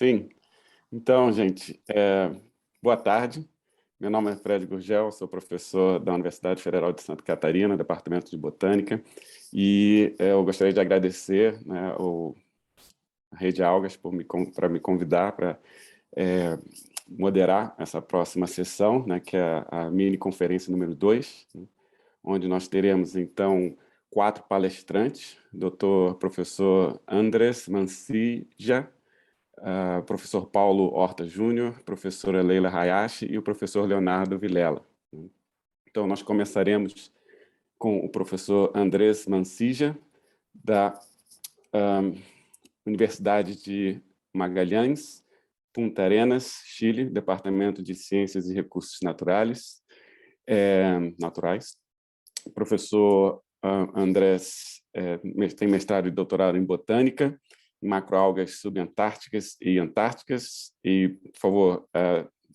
Sim. Então, gente, boa tarde. Meu nome é Fred Gurgel, sou professor da Universidade Federal de Santa Catarina, Departamento de Botânica, e eu gostaria de agradecer, né, a Rede Algas para me convidar para moderar essa próxima sessão, né, que é a mini conferência número 2, né, onde nós teremos, então, 4 palestrantes, Dr. Professor Andrés Mansilla, professor Paulo Horta Júnior, professora Leila Hayashi e o professor Leonardo Vilela. Então, nós começaremos com o professor Andrés Mansilla, da Universidade de Magalhães, Punta Arenas, Chile, Departamento de Ciências e Recursos Naturais. O professor Andrés tem mestrado e doutorado em Botânica, em macroalgas subantárticas e antárticas. E, por favor,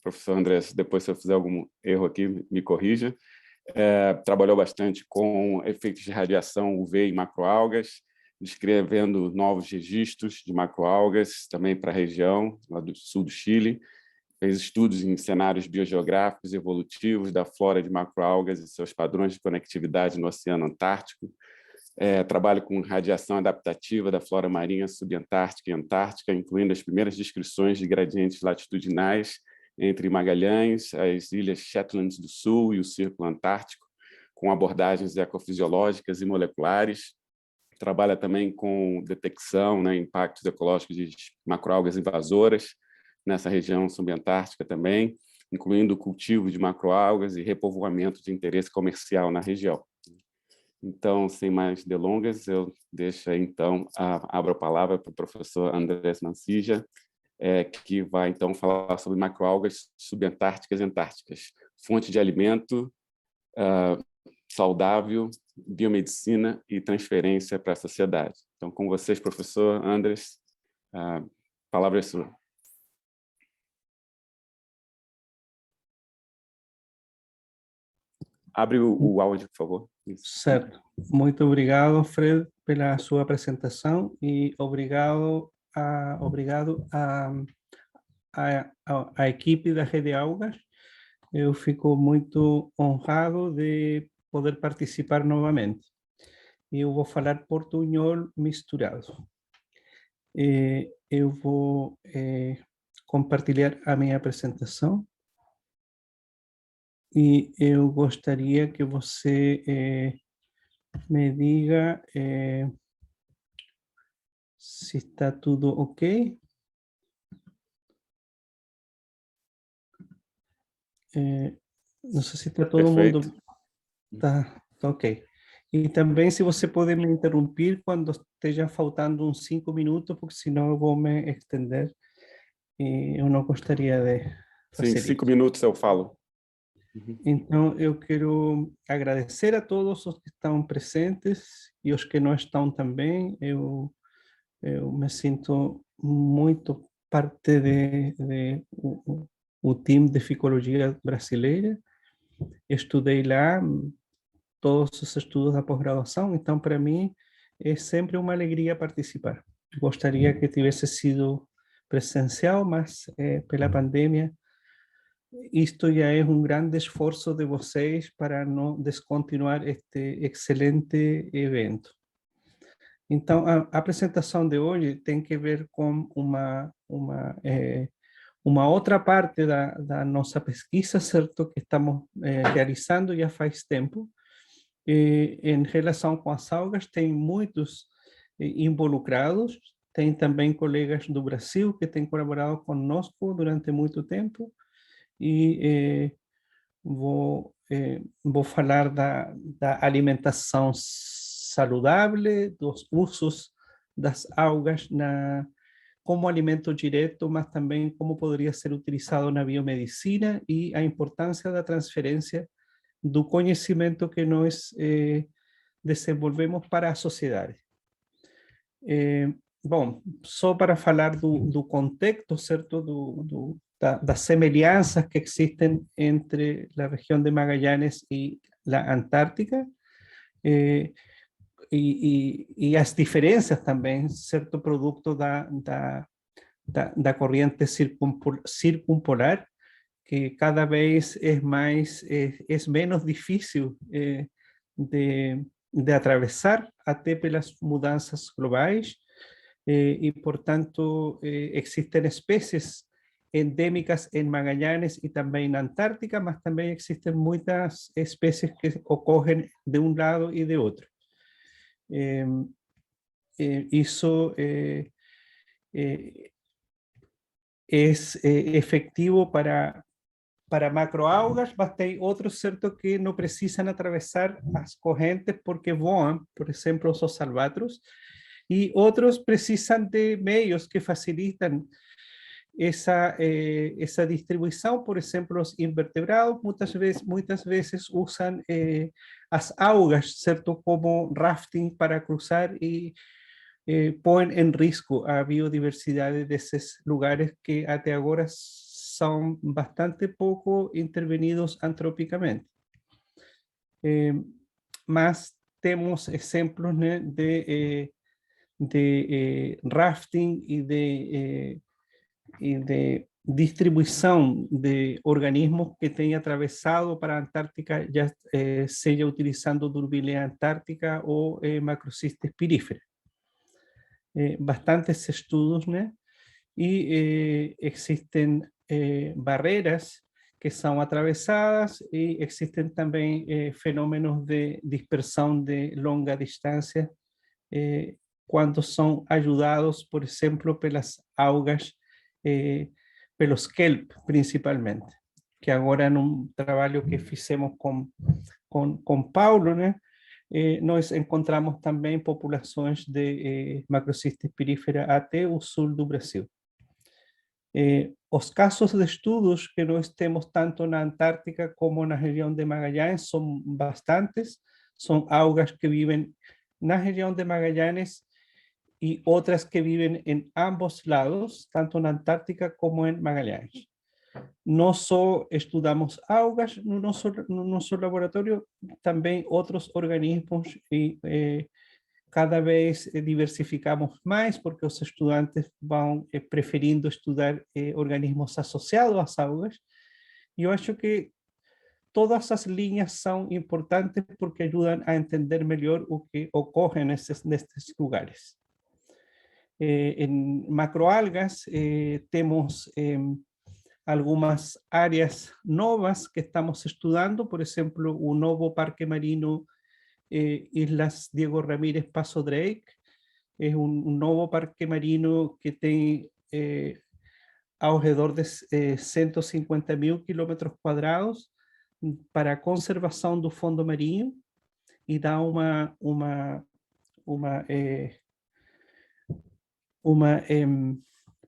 professor Andrés, depois se eu fizer algum erro aqui, me corrija. Trabalhou bastante com efeitos de radiação UV em macroalgas, descrevendo novos registros de macroalgas, também para a região lá do sul do Chile. Fez estudos em cenários biogeográficos e evolutivos da flora de macroalgas e seus padrões de conectividade no Oceano Antártico. Trabalha com radiação adaptativa da flora marinha subantártica e antártica, incluindo as primeiras descrições de gradientes latitudinais entre Magalhães, as ilhas Shetland do Sul e o Círculo Antártico, com abordagens ecofisiológicas e moleculares. Trabalha também com detecção, né, impactos ecológicos de macroalgas invasoras nessa região subantártica também, incluindo o cultivo de macroalgas e repovoamento de interesse comercial na região. Então, sem mais delongas, eu deixo aí, então, abro a palavra para o professor Andrés Mansilla, que vai, então, falar sobre macroalgas subantárticas e antárticas, fonte de alimento saudável, biomedicina e transferência para a sociedade. Então, com vocês, professor Andrés, a palavra é sua. Abre o áudio, por favor. Isso. Certo. Muito obrigado, Fred, pela sua apresentação e obrigado à equipe da Rede Algas. Eu fico muito honrado de poder participar novamente. Eu vou falar portunhol misturado. Eu vou compartilhar a minha apresentação. E eu gostaria que você me diga se está tudo ok. Não sei se está todo Perfeito. mundo... Tá ok. E também se você pode me interromper quando esteja faltando uns 5 minutos, porque senão eu vou me estender e eu não gostaria de Sim, fazer 5 isso. minutos eu falo. Então, eu quero agradecer a todos os que estão presentes e os que não estão também. Eu me sinto muito parte o time de ficologia brasileira. Estudei lá todos os estudos da pós-graduação, então para mim é sempre uma alegria participar. Gostaria que tivesse sido presencial, mas pela pandemia isto já é um grande esforço de vocês para não descontinuar este excelente evento. Então, a apresentação de hoje tem que ver com uma outra parte da nossa pesquisa, certo, que estamos realizando já faz tempo. Em relação com as algas, tem muitos involucrados, tem também colegas do Brasil que têm colaborado conosco durante muito tempo, e vou falar da alimentação saudável, dos usos das algas como alimento direto, mas também como poderia ser utilizado na biomedicina e a importância da transferência do conhecimento que nós desenvolvemos para a sociedade. Bom, só para falar do contexto, certo, das semelhanças que existem entre a região de Magallanes e a Antártica, e as diferenças também, certo, produto da corriente circumpolar, que cada vez es menos difícil de atravessar até pelas mudanças globais, e, portanto, existen especies endémicas en Magallanes y también en Antártica, mas también existen muchas especies que ocurren de un lado y de otro. Eso es efectivo para macroalgas, mas tem outros, certo, que não precisam atravessar as correntes porque voam, por exemplo, os albatros, e outros precisam de meios que facilitam essa distribuição. Por exemplo, os invertebrados muitas vezes usam as algas, certo, como rafting para cruzar e põem em risco a biodiversidade desses lugares que até agora são bastante pouco intervenidos antropicamente. Mas temos exemplos, né, de rafting e de distribuição de organismos que têm atravessado para a Antártica, já seja utilizando Durbilia antártica ou Macrocystis pirífera. Bastantes estudos, né? E existem barreiras que são atravessadas e existem também fenômenos de dispersão de longa distância quando são ajudados, por exemplo, pelas algas, pelos kelp, principalmente, que agora num trabalho que fizemos com Paulo, né, nós encontramos também populações de Macrocystis pirífera até o sul do Brasil. Os casos de estudos que nós temos tanto na Antártica como na região de Magallanes são bastantes, são algas que vivem na região de Magallanes y otras que viven en ambos lados, tanto en Antártica como en Magallanes. No solo estudiamos algas en nuestro laboratorio, también otros organismos y cada vez diversificamos más porque los estudiantes van preferindo estudar organismos asociados a las algas. Yo acho que todas as linhas são importantes porque ajudam a entender melhor o que ocorre nestes lugares. En macroalgas temos algumas áreas novas que estamos estudando, por exemplo, o novo Parque Marino Islas Diego Ramírez Paso Drake, é novo parque marino que tem ao redor de 150.000 quilômetros quadrados para a conservação do fundo marinho e dá uma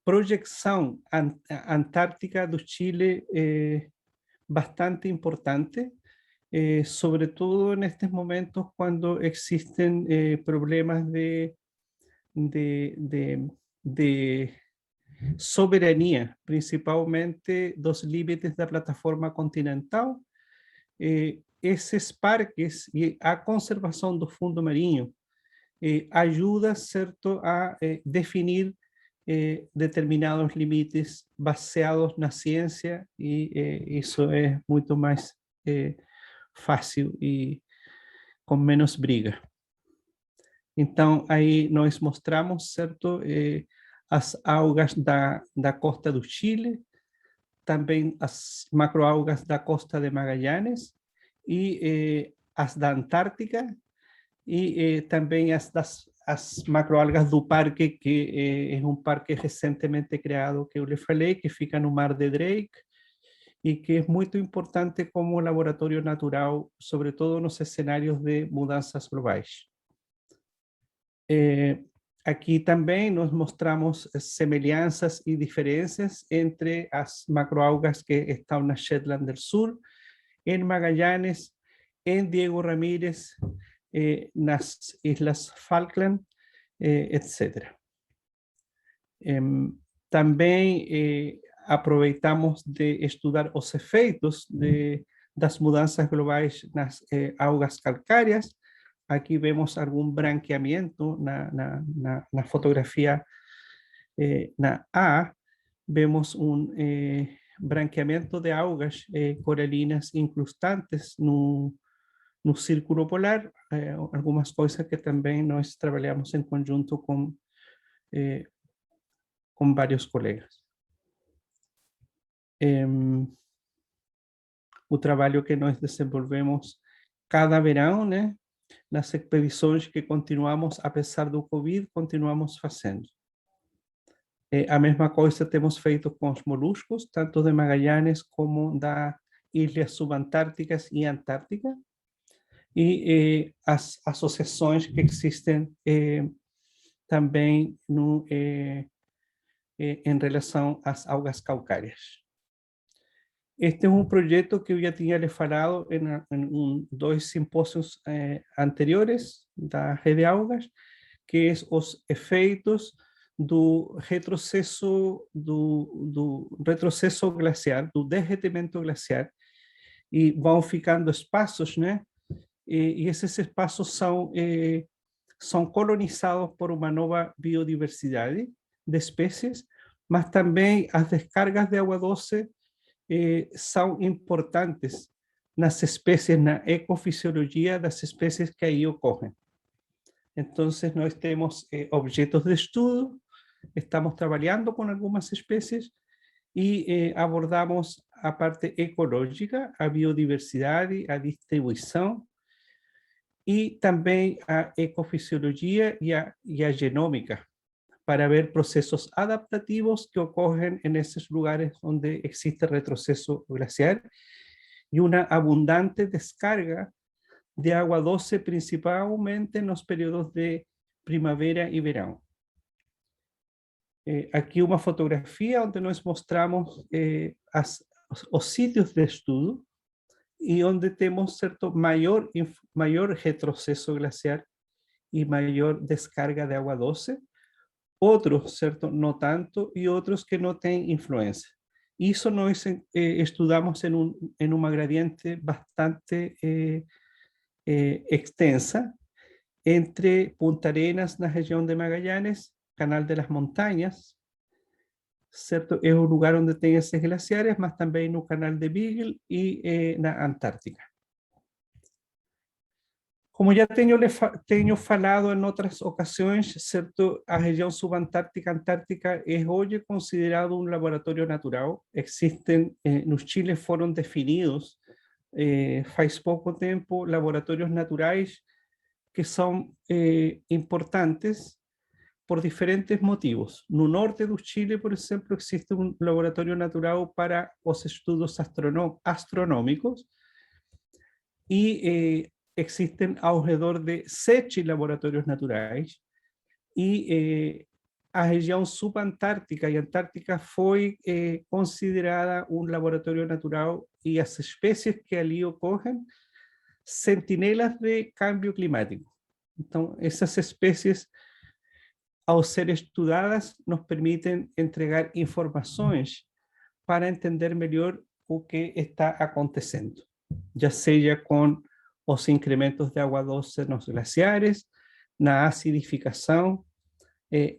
projeção antártica do Chile bastante importante, sobretudo nestes momentos quando existem problemas de soberania, principalmente dos limites da plataforma continental. Esses parques e a conservação do fundo marinho ajuda, certo, a definir determinados limites baseados na ciência e isso é muito mais fácil e com menos briga. Então, aí nós mostramos, certo, as algas da costa do Chile, também as macroalgas da costa de Magallanes e as da Antártica e também as macroalgas do parque, que é parque recentemente criado, que eu lhe falei, que fica no Mar de Drake e que é muito importante como laboratório natural, sobretudo nos cenários de mudanças globais. Aqui também nós mostramos semelhanças e diferenças entre as macroalgas que estão na Shetland do Sul, em Magallanes, em Diego Ramírez, nas Islas Falkland, etc. Também aproveitamos de estudar os efeitos das mudanças globais nas algas calcárias. Aqui vemos algum branqueamento na fotografia na A, vemos un branqueamento de algas coralinas incrustantes no círculo polar, algumas coisas que também nós trabalhamos em conjunto com vários colegas. O trabalho que nós desenvolvemos cada verão, né? Nas expedições que continuamos, apesar do Covid, continuamos fazendo. A mesma coisa temos feito com os moluscos, tanto de Magallanes como das ilhas subantárticas e Antártica, e as associações que existem também em relação às algas calcárias. Este é um projeto que eu já tinha lhe falado em 2 simpósios anteriores da Rede Algas, que é os efeitos do retrocesso glaciar, do derretimento glaciar, e vão ficando espaços, né? E esses espaços são colonizados por uma nova biodiversidade de espécies, mas também as descargas de água doce são importantes nas espécies, na ecofisiologia das espécies que aí ocorrem. Então, nós temos objetos de estudo, estamos trabalhando com algumas espécies e abordamos a parte ecológica, a biodiversidade, a distribuição, e também a ecofisiologia e a genômica, para ver processos adaptativos que ocorren en esos lugares donde existe retroceso glaciar y una abundante descarga de agua doce, principalmente en los periodos de primavera y verano. Aquí una fotografía donde nos mostramos los sitios de estudio y donde tenemos cierto mayor retroceso glaciar y mayor descarga de agua doce. Otros, ¿cierto? No tanto, y otros que no tienen influencia. Y eso nos estudiamos en una gradiente bastante extensa entre Punta Arenas, la región de Magallanes, Canal de las Montañas, ¿cierto? Es un lugar donde tiene esos glaciares, más también no Canal de Beagle y la Antártica. Como já tenho falado em outras ocasiões, certo, a região subantártica Antártica é hoje considerado um laboratório natural. Existem, no Chile foram definidos, faz pouco tempo, laboratórios naturais que são importantes por diferentes motivos. No norte do Chile, por exemplo, existe um laboratório natural para os estudos astronômicos e existen alrededor de 7 laboratórios naturais e a região subantártica e Antártica foi considerada um laboratório natural e as espécies que ali ocorrem, sentinelas de câmbio climático. Então, essas espécies, ao ser estudadas, nos permitem entregar informações para entender melhor o que está acontecendo, já seja com os incrementos de água doce nos glaciares, na acidificação,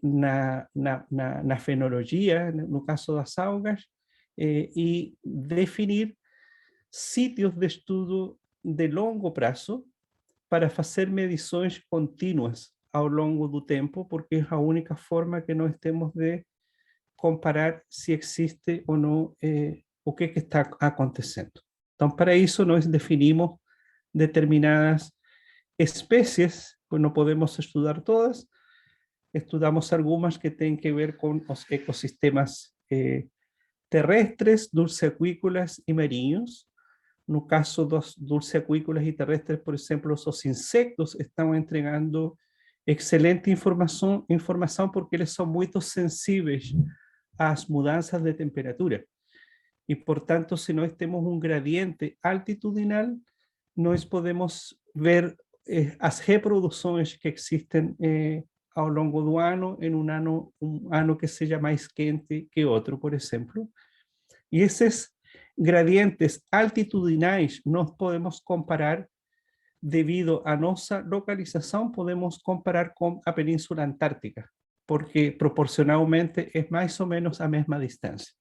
na fenologia, no caso das algas, e definir sítios de estudo de longo prazo para fazer medições contínuas ao longo do tempo, porque é a única forma que nós temos de comparar se existe ou não o que está acontecendo. Então, para isso, nós definimos determinadas especies, pues no podemos estudiar todas, estudamos algunas que tienen que ver con los ecosistemas terrestres, dulceacuícolas y marinos. No caso dos dulceacuícolas y terrestres, por ejemplo, los insectos están entregando excelente información porque eles son muy sensibles a las mudanzas de temperatura. Y por tanto, si no tenemos un gradiente altitudinal, nós podemos ver as reproduções que existem ao longo do ano, em um ano que seja mais quente que outro, por exemplo. E esses gradientes altitudinais nós podemos comparar, devido à nossa localização, podemos comparar com a Península Antártica. porque proporcionalmente es más ou menos a mesma distância.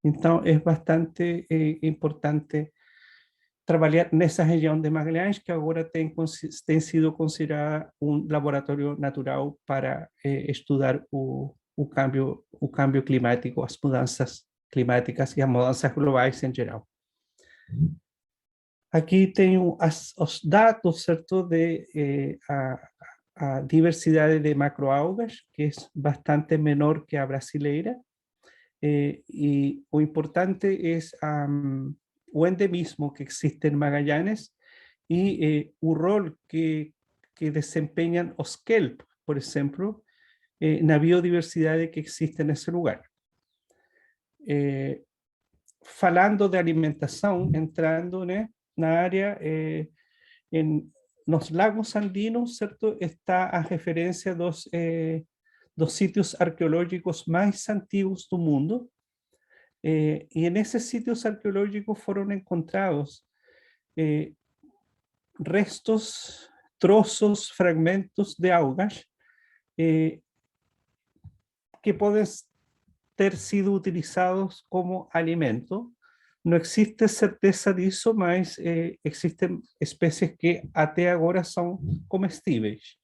Então, é bastante importante trabalhar nessa região de Magalhães, que agora tem sido considerada um laboratório natural para estudar o câmbio climático, as mudanças climáticas e as mudanças globais em geral. Aqui tenho os dados, certo, de a diversidade de macroalgas, que é bastante menor que a brasileira, e o importante é o endemismo que existe em Magallanes e o rol que desempenham os kelp, por exemplo, na biodiversidade que existe nesse lugar. Falando de alimentação, entrando, né, na área, nos lagos andinos, certo, está a referência dos sitios arqueológicos mais antigos do mundo, e nesses sítios arqueológicos foram encontrados restos, trozos, fragmentos de algas que podem ter sido utilizados como alimento. Não existe certeza disso, mas existem espécies que até agora são comestíveis,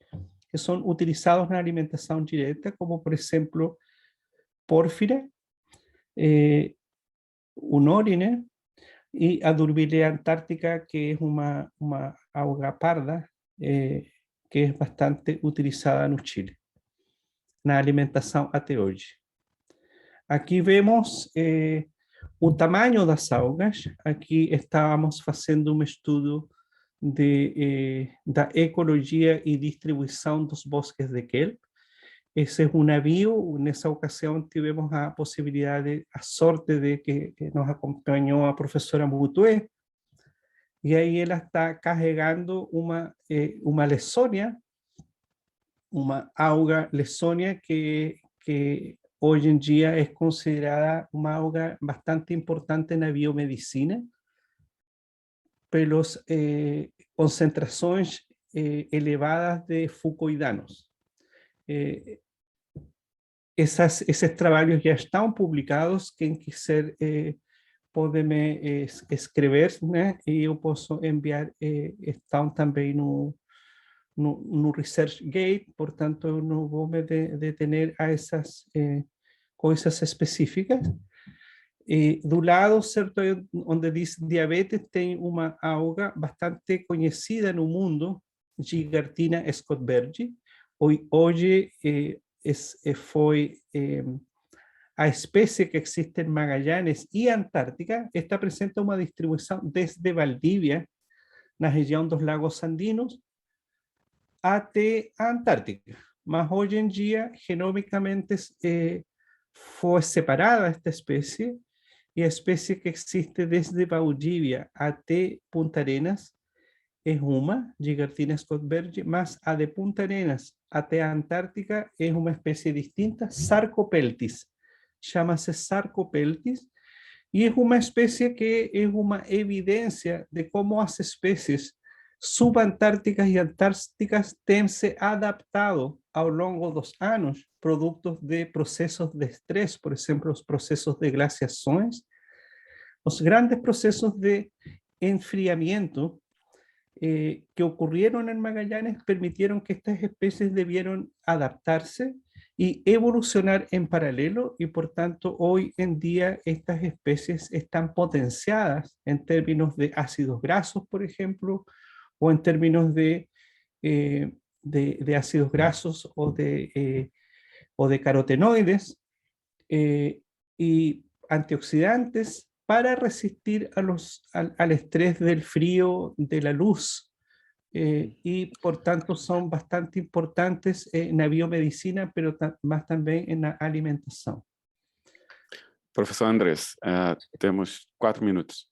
que são utilizados na alimentação direta, como por exemplo, pórfira, unórine e a Durbilia antártica, que é uma alga parda, que é bastante utilizada no Chile, na alimentação até hoje. Aqui vemos o tamanho das algas. Aqui estávamos fazendo um estudo da ecologia e distribuição dos bosques de kelp. Esse é um navio. Nessa ocasião tivemos a possibilidade, a sorte de que nos acompanhou a professora Mutué, e aí ela está carregando uma lesônia, uma alga lesônia que hoje em dia é considerada uma alga bastante importante na biomedicina, pelas concentrações elevadas de fucoidanos. Esses trabalhos já estão publicados. Quem quiser pode me escrever, né? E eu posso enviar. Estão também no ResearchGate, portanto, eu não vou me detener a essas coisas específicas. Do lado, certo, onde diz diabetes, tem uma alga bastante conhecida no mundo, Gigartina scottbergi. Hoje foi a espécie que existe em Magallanes e Antártica. Está presente uma distribuição desde Valdivia, na região dos lagos andinos, até a Antártica. Mas hoje em dia, genomicamente, foi separada esta espécie, e a espécie que existe desde Valdivia até Punta Arenas é uma, Gigartina scottbergi, mas a de Punta Arenas até a Antártica é uma espécie distinta, Sarcopeltis. Chama-se Sarcopeltis, e é uma espécie que é uma evidência de como as espécies subantárticas e antárticas têm se adaptado ao longo dos anos, produtos de processos de estresse, por exemplo, os processos de glaciações, os grandes processos de enfriamiento que ocurrieron en Magallanes permitieron que estas especies debieron adaptarse y evolucionar en paralelo, y por tanto hoy en día estas especies están potenciadas en términos de ácidos grasos, por ejemplo, o en términos de ácidos grasos o de carotenoides y antioxidantes para resistir al estrés del frío, de la luz, y por tanto son bastante importantes en la biomedicina, pero más también en la alimentación. Professor Andrés, temos 4 minutos.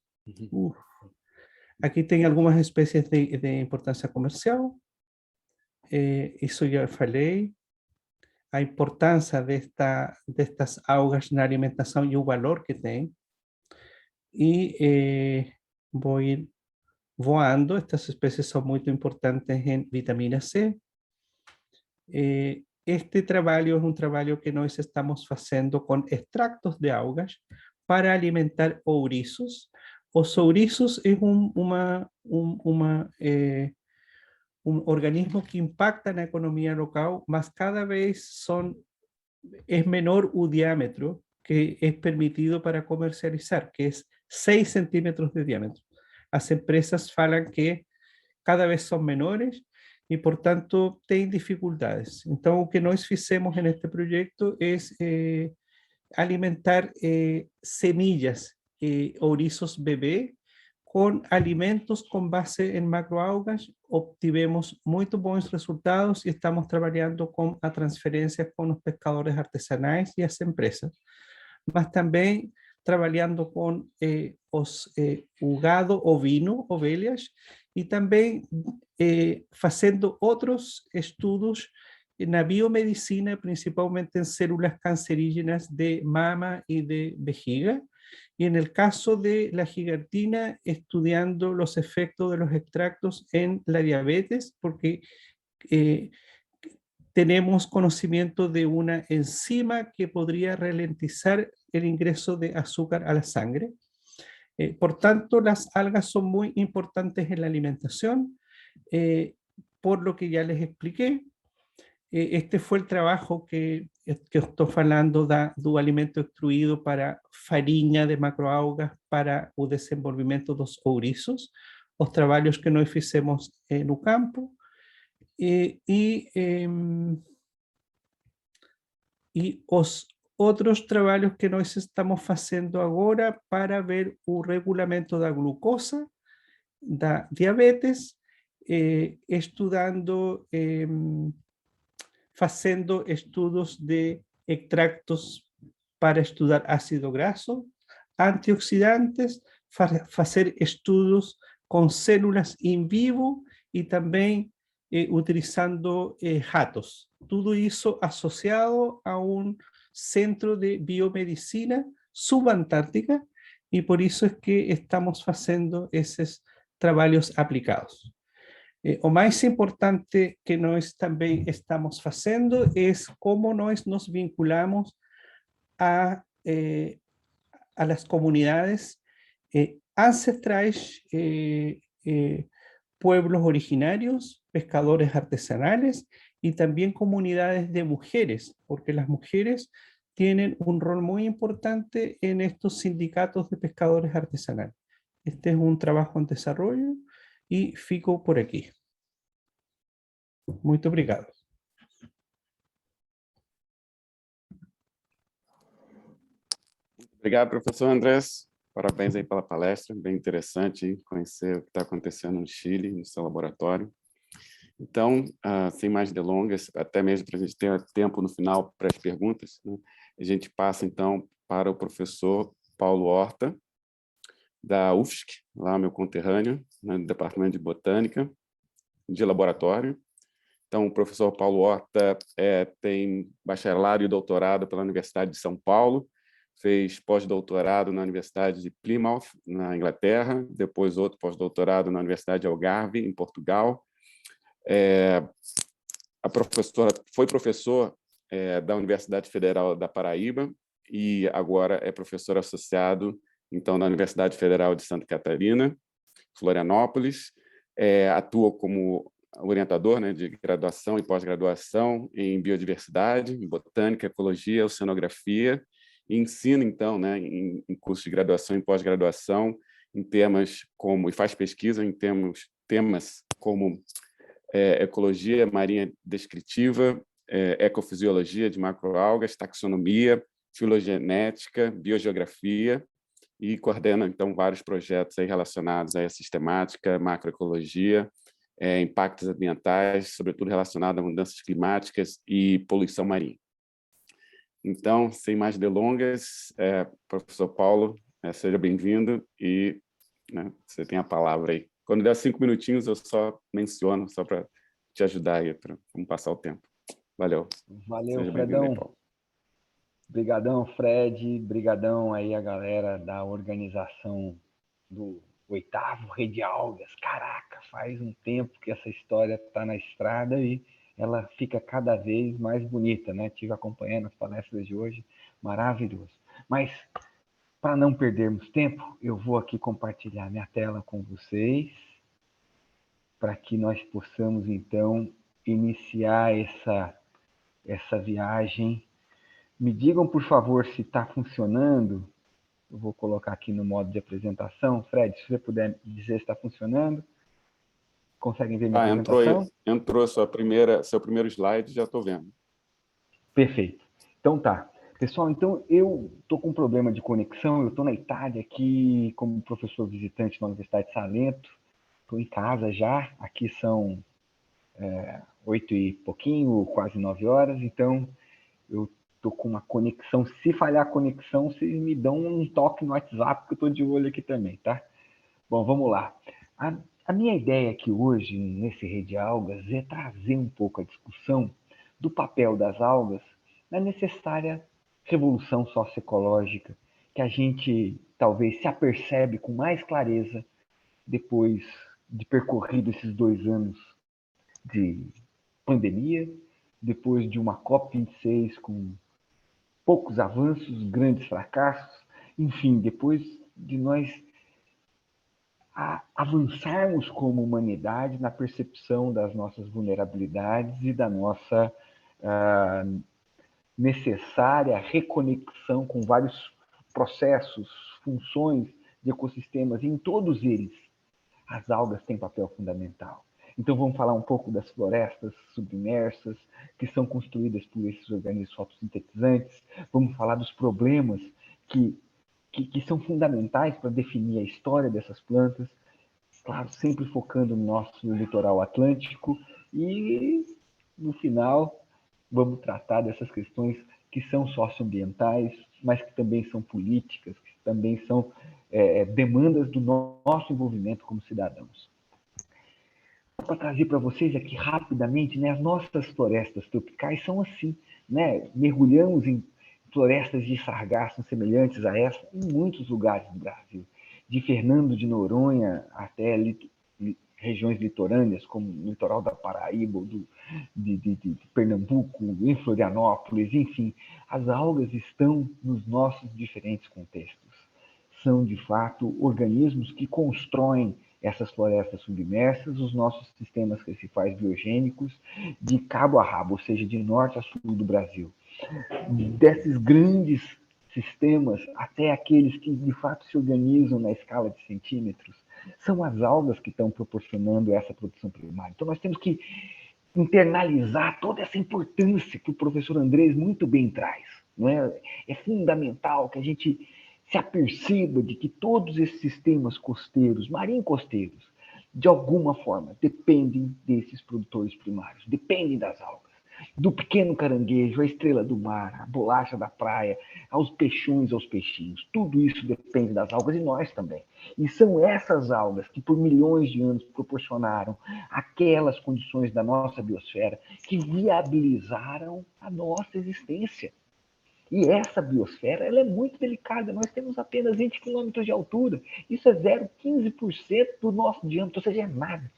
Aquí tengo algunas especies de importancia comercial. Eso ya falei. A importância destas algas na alimentação e o valor que tem. E vou ir voando. Estas espécies são muito importantes em vitamina C. este trabalho é um trabalho que nós estamos fazendo com extractos de algas para alimentar ouriços. Os ouriços é um organismo que impacta na economia local, mas cada vez es menor o diámetro que es permitido para comercializar, que es 6 centímetros de diámetro. As empresas falam que cada vez são menores e, portanto, têm dificuldades. Então, o que nós fizemos neste projeto é alimentar semillas, ouriços bebê, com alimentos com base em macroalgas. Obtivemos muito bons resultados e estamos trabalhando com a transferência com os pescadores artesanais e as empresas, mas também trabalhando com o gado ovino, ovelhas, e também fazendo outros estudos na biomedicina, principalmente en células cancerígenas de mama y de vejiga, y en el caso de la gigantina, estudiando los efectos de los extractos en la diabetes, porque tenemos conocimiento de una enzima que podría ralentizar el ingreso de azúcar a la sangre. Por tanto, las algas son muy importantes en la alimentación, por lo que ya les expliqué. Este foi o trabalho que eu estou falando do alimento extruído para farinha de macroalgas para o desenvolvimento dos ouriços, os trabalhos que nós fizemos no campo, e os outros trabalhos que nós estamos fazendo agora para ver o regulamento da glucosa, da diabetes, estudando fazendo estudos de extractos para estudar ácido graso, antioxidantes, fazer estudos com células in vivo e também utilizando ratos. Tudo isso associado a um centro de biomedicina subantártica e por isso é que estamos fazendo esses trabalhos aplicados. O mais importante que nós também estamos fazendo é como nós nos vinculamos a las comunidades ancestrais, pueblos originarios, pescadores artesanales y también comunidades de mujeres, porque las mujeres tienen un rol muy importante en estos sindicatos de pescadores artesanales. Este es un trabajo en desarrollo e fico por aqui. Muito obrigado. Obrigado, professor Andrés. Parabéns aí pela palestra, bem interessante conhecer o que está acontecendo no Chile, no seu laboratório. Então, sem mais delongas, até mesmo para a gente ter tempo no final para as perguntas, né, a gente passa, então, para o professor Paulo Horta, da UFSC, lá meu conterrâneo, né, do Departamento de Botânica, de Laboratório. Então, o professor Paulo Horta tem bacharelado e doutorado pela Universidade de São Paulo, fez pós-doutorado na Universidade de Plymouth, na Inglaterra, depois outro pós-doutorado na Universidade de Algarve, em Portugal. Foi professor da Universidade Federal da Paraíba e agora é professor associado, então, da Universidade Federal de Santa Catarina, Florianópolis. Atua como orientador, né, de graduação e pós-graduação em biodiversidade, em botânica, ecologia, oceanografia, e ensina, então, né, em cursos de graduação e pós-graduação, em temas como, e faz pesquisa em temas como ecologia marinha descritiva, ecofisiologia de macroalgas, taxonomia, filogenética, biogeografia, e coordena, então, vários projetos aí relacionados à sistemática, macroecologia, impactos ambientais, sobretudo relacionados a mudanças climáticas e poluição marinha. Então, sem mais delongas, professor Paulo, seja bem-vindo e, né, você tem a palavra aí. Quando der 5 minutinhos, eu só menciono, só para te ajudar aí, para passar o tempo. Valeu. Valeu, Fredão. Obrigadão, Fred. Obrigadão aí a galera da organização do 8º Rede Algas. Caraca, faz um tempo que essa história está na estrada e ela fica cada vez mais bonita, né? Estive acompanhando as palestras de hoje, maravilhoso. Mas, para não perdermos tempo, eu vou aqui compartilhar minha tela com vocês, para que nós possamos, então, iniciar essa viagem. Me digam, por favor, se está funcionando. Eu vou colocar aqui no modo de apresentação. Fred, se você puder dizer se está funcionando. Conseguem ver minha apresentação? Entrou seu primeiro slide, já estou vendo. Perfeito. Então tá. Pessoal, então eu estou com um problema de conexão, eu estou na Itália aqui como professor visitante na Universidade de Salento, estou em casa já, aqui são 8 e pouquinho, quase 9 horas, então eu estou com uma conexão. Se falhar a conexão, vocês me dão um toque no WhatsApp, que eu estou de olho aqui também, tá? Bom, vamos lá. A minha ideia aqui hoje, nesse Rede Algas, é trazer um pouco a discussão do papel das algas na necessária revolução socioecológica, que a gente talvez se apercebe com mais clareza depois de percorrido esses 2 anos de pandemia, depois de uma COP26 com poucos avanços, grandes fracassos, enfim, depois de nós avançarmos como humanidade na percepção das nossas vulnerabilidades e da nossa necessária reconexão com vários processos, funções de ecossistemas, e em todos eles as algas têm papel fundamental. Então vamos falar um pouco das florestas submersas, que são construídas por esses organismos fotossintetizantes, vamos falar dos problemas que são fundamentais para definir a história dessas plantas, claro, sempre focando no nosso litoral atlântico, e no final vamos tratar dessas questões que são socioambientais, mas que também são políticas, que também são demandas do nosso envolvimento como cidadãos. Para trazer para vocês aqui rapidamente, né, as nossas florestas tropicais são assim, né, mergulhamos em florestas de sargaço semelhantes a essa em muitos lugares do Brasil, de Fernando de Noronha até regiões litorâneas, como o litoral da Paraíba, de Pernambuco, em Florianópolis, enfim. As algas estão nos nossos diferentes contextos. São, de fato, organismos que constroem essas florestas submersas, os nossos sistemas recifais biogênicos, de cabo a rabo, ou seja, de norte a sul do Brasil. Desses grandes sistemas, até aqueles que, de fato, se organizam na escala de centímetros, são as algas que estão proporcionando essa produção primária. Então, nós temos que internalizar toda essa importância que o professor Andrés muito bem traz. Não é? É fundamental que a gente se aperceba de que todos esses sistemas costeiros, marinho-costeiros, de alguma forma, dependem desses produtores primários, dependem das algas. Do pequeno caranguejo, a estrela do mar, a bolacha da praia, aos peixões, aos peixinhos. Tudo isso depende das algas e nós também. E são essas algas que por milhões de anos proporcionaram aquelas condições da nossa biosfera que viabilizaram a nossa existência. E essa biosfera ela é muito delicada. Nós temos apenas 20 quilômetros de altura. Isso é 0,15% do nosso diâmetro, ou seja, é nada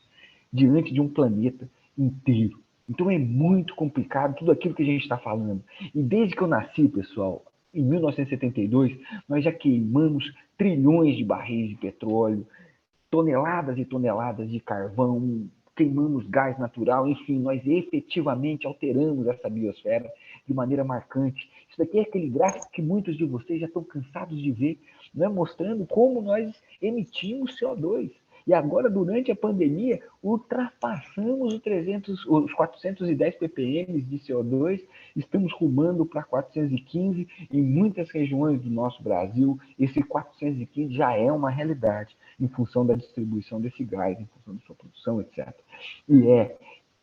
diante de um planeta inteiro. Então é muito complicado tudo aquilo que a gente está falando. E desde que eu nasci, pessoal, em 1972, nós já queimamos trilhões de barris de petróleo, toneladas e toneladas de carvão, queimamos gás natural, enfim, nós efetivamente alteramos essa biosfera de maneira marcante. Isso daqui é aquele gráfico que muitos de vocês já estão cansados de ver, né, mostrando como nós emitimos CO2. E agora, durante a pandemia, ultrapassamos os 410 ppm de CO2, estamos rumando para 415 em muitas regiões do nosso Brasil. Esse 415 já é uma realidade em função da distribuição desse gás, em função da sua produção, etc. E é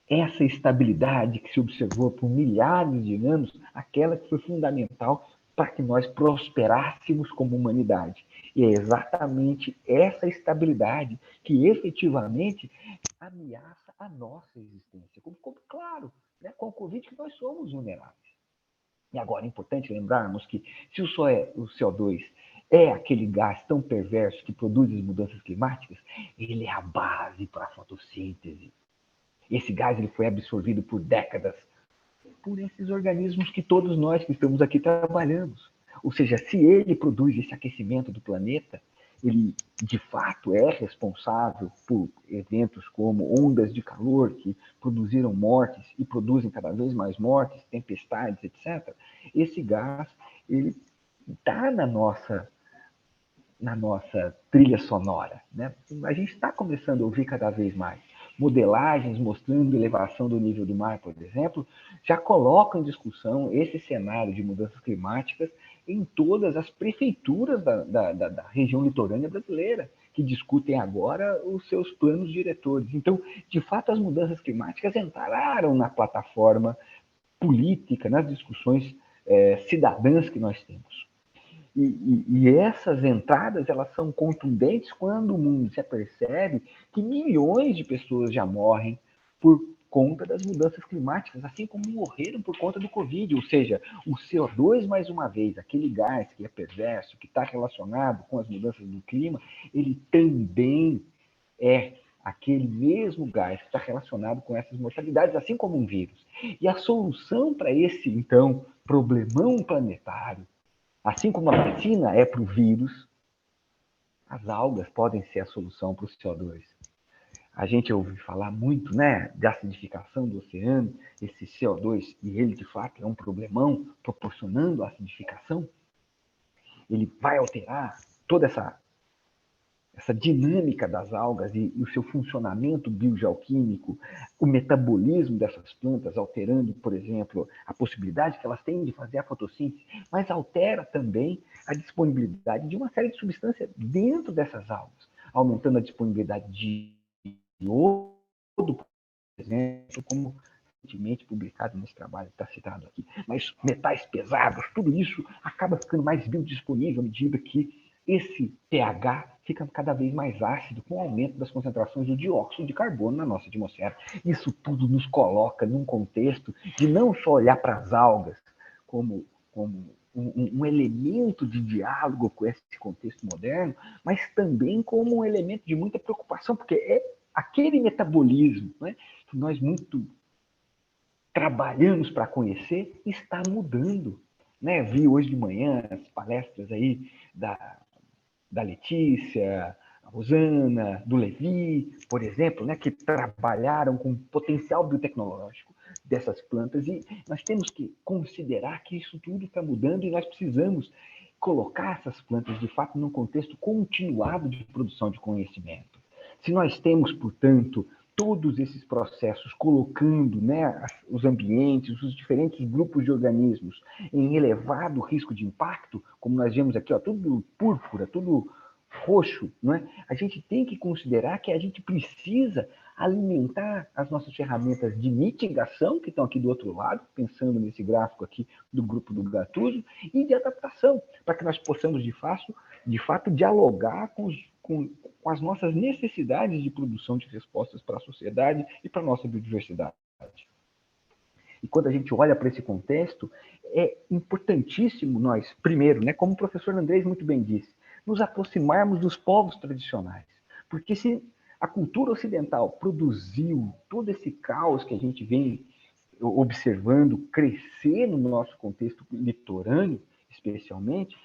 essa estabilidade que se observou por milhares de anos, aquela que foi fundamental para que nós prosperássemos como humanidade. E é exatamente essa estabilidade que efetivamente ameaça a nossa existência. Como ficou claro, né, com o Covid, que nós somos vulneráveis. E agora é importante lembrarmos que se o CO2 é aquele gás tão perverso que produz as mudanças climáticas, ele é a base para a fotossíntese. Esse gás ele foi absorvido por décadas por esses organismos que todos nós que estamos aqui trabalhamos. Ou seja, se ele produz esse aquecimento do planeta, ele de fato é responsável por eventos como ondas de calor que produziram mortes e produzem cada vez mais mortes, tempestades, etc. Esse gás, ele está na nossa trilha sonora, né? A gente está começando a ouvir cada vez mais. Modelagens mostrando elevação do nível do mar, por exemplo, já colocam em discussão esse cenário de mudanças climáticas em todas as prefeituras da região litorânea brasileira, que discutem agora os seus planos diretores. Então, de fato, as mudanças climáticas entraram na plataforma política, nas discussões cidadãs que nós temos. E essas entradas, elas são contundentes quando o mundo se apercebe que milhões de pessoas já morrem por conta das mudanças climáticas, assim como morreram por conta do Covid. Ou seja, o CO2, mais uma vez, aquele gás que é perverso, que está relacionado com as mudanças do clima, ele também é aquele mesmo gás que está relacionado com essas mortalidades, assim como um vírus. E a solução para esse, então, problemão planetário, assim como a vacina é para o vírus, as algas podem ser a solução para o CO2. A gente ouve falar muito, né, de acidificação do oceano, esse CO2, e ele de fato é um problemão, proporcionando a acidificação. Ele vai alterar toda essa dinâmica das algas e o seu funcionamento biogeoquímico, o metabolismo dessas plantas, alterando, por exemplo, a possibilidade que elas têm de fazer a fotossíntese, mas altera também a disponibilidade de uma série de substâncias dentro dessas algas, aumentando a disponibilidade de iodo, por exemplo, como recentemente publicado nesse trabalho que está citado aqui. Mas metais pesados, tudo isso acaba ficando mais biodisponível à medida que esse pH fica cada vez mais ácido com o aumento das concentrações do dióxido de carbono na nossa atmosfera. Isso tudo nos coloca num contexto de não só olhar para as algas como um elemento de diálogo com esse contexto moderno, mas também como um elemento de muita preocupação, porque é aquele metabolismo, né, que nós muito trabalhamos para conhecer, está mudando. Né? Vi hoje de manhã as palestras aí da Letícia, a Rosana, do Levi, por exemplo, né, que trabalharam com o potencial biotecnológico dessas plantas, e nós temos que considerar que isso tudo está mudando e nós precisamos colocar essas plantas, de fato, num contexto continuado de produção de conhecimento. Se nós temos, portanto, todos esses processos colocando, né, os ambientes, os diferentes grupos de organismos em elevado risco de impacto, como nós vemos aqui, ó, tudo púrpura, tudo roxo, não é? A gente tem que considerar que a gente precisa alimentar as nossas ferramentas de mitigação, que estão aqui do outro lado, pensando nesse gráfico aqui do grupo do Gattuso, e de adaptação, para que nós possamos, de fato dialogar com as nossas necessidades de produção de respostas para a sociedade e para a nossa biodiversidade. E quando a gente olha para esse contexto, é importantíssimo nós, primeiro, né, como o professor Andrés muito bem disse, nos aproximarmos dos povos tradicionais. Porque se a cultura ocidental produziu todo esse caos que a gente vem observando crescer no nosso contexto litorâneo, especialmente,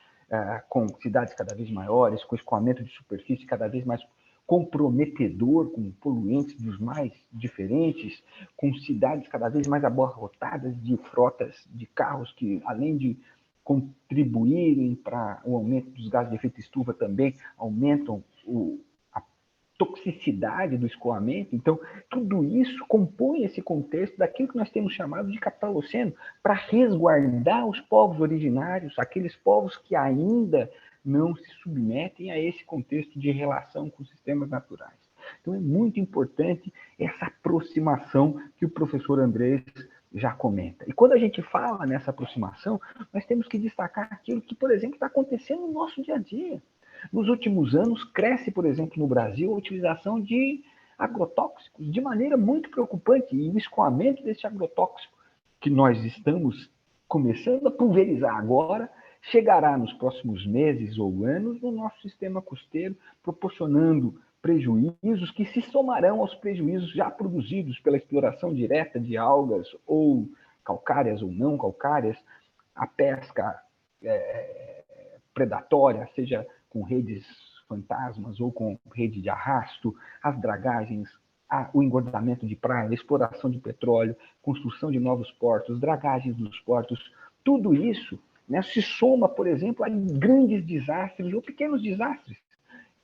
com cidades cada vez maiores, com escoamento de superfície cada vez mais comprometedor, com poluentes dos mais diferentes, com cidades cada vez mais abarrotadas de frotas de carros que, além de contribuírem para o aumento dos gases de efeito estufa, também aumentam a toxicidade do escoamento. Então, tudo isso compõe esse contexto daquilo que nós temos chamado de capital oceano, para resguardar os povos originários, aqueles povos que ainda não se submetem a esse contexto de relação com os sistemas naturais. Então, é muito importante essa aproximação que o professor Andrés já comenta. E quando a gente fala nessa aproximação, nós temos que destacar aquilo que, por exemplo, está acontecendo no nosso dia a dia. Nos últimos anos, cresce, por exemplo, no Brasil, a utilização de agrotóxicos de maneira muito preocupante, e o escoamento desse agrotóxico que nós estamos começando a pulverizar agora, chegará nos próximos meses ou anos no nosso sistema costeiro, proporcionando prejuízos que se somarão aos prejuízos já produzidos pela exploração direta de algas, ou calcárias ou não calcárias, a pesca predatória, seja com redes fantasmas ou com rede de arrasto, as dragagens, o engordamento de praia, a exploração de petróleo, construção de novos portos, dragagens nos portos, tudo isso, né, se soma, por exemplo, a grandes desastres ou pequenos desastres.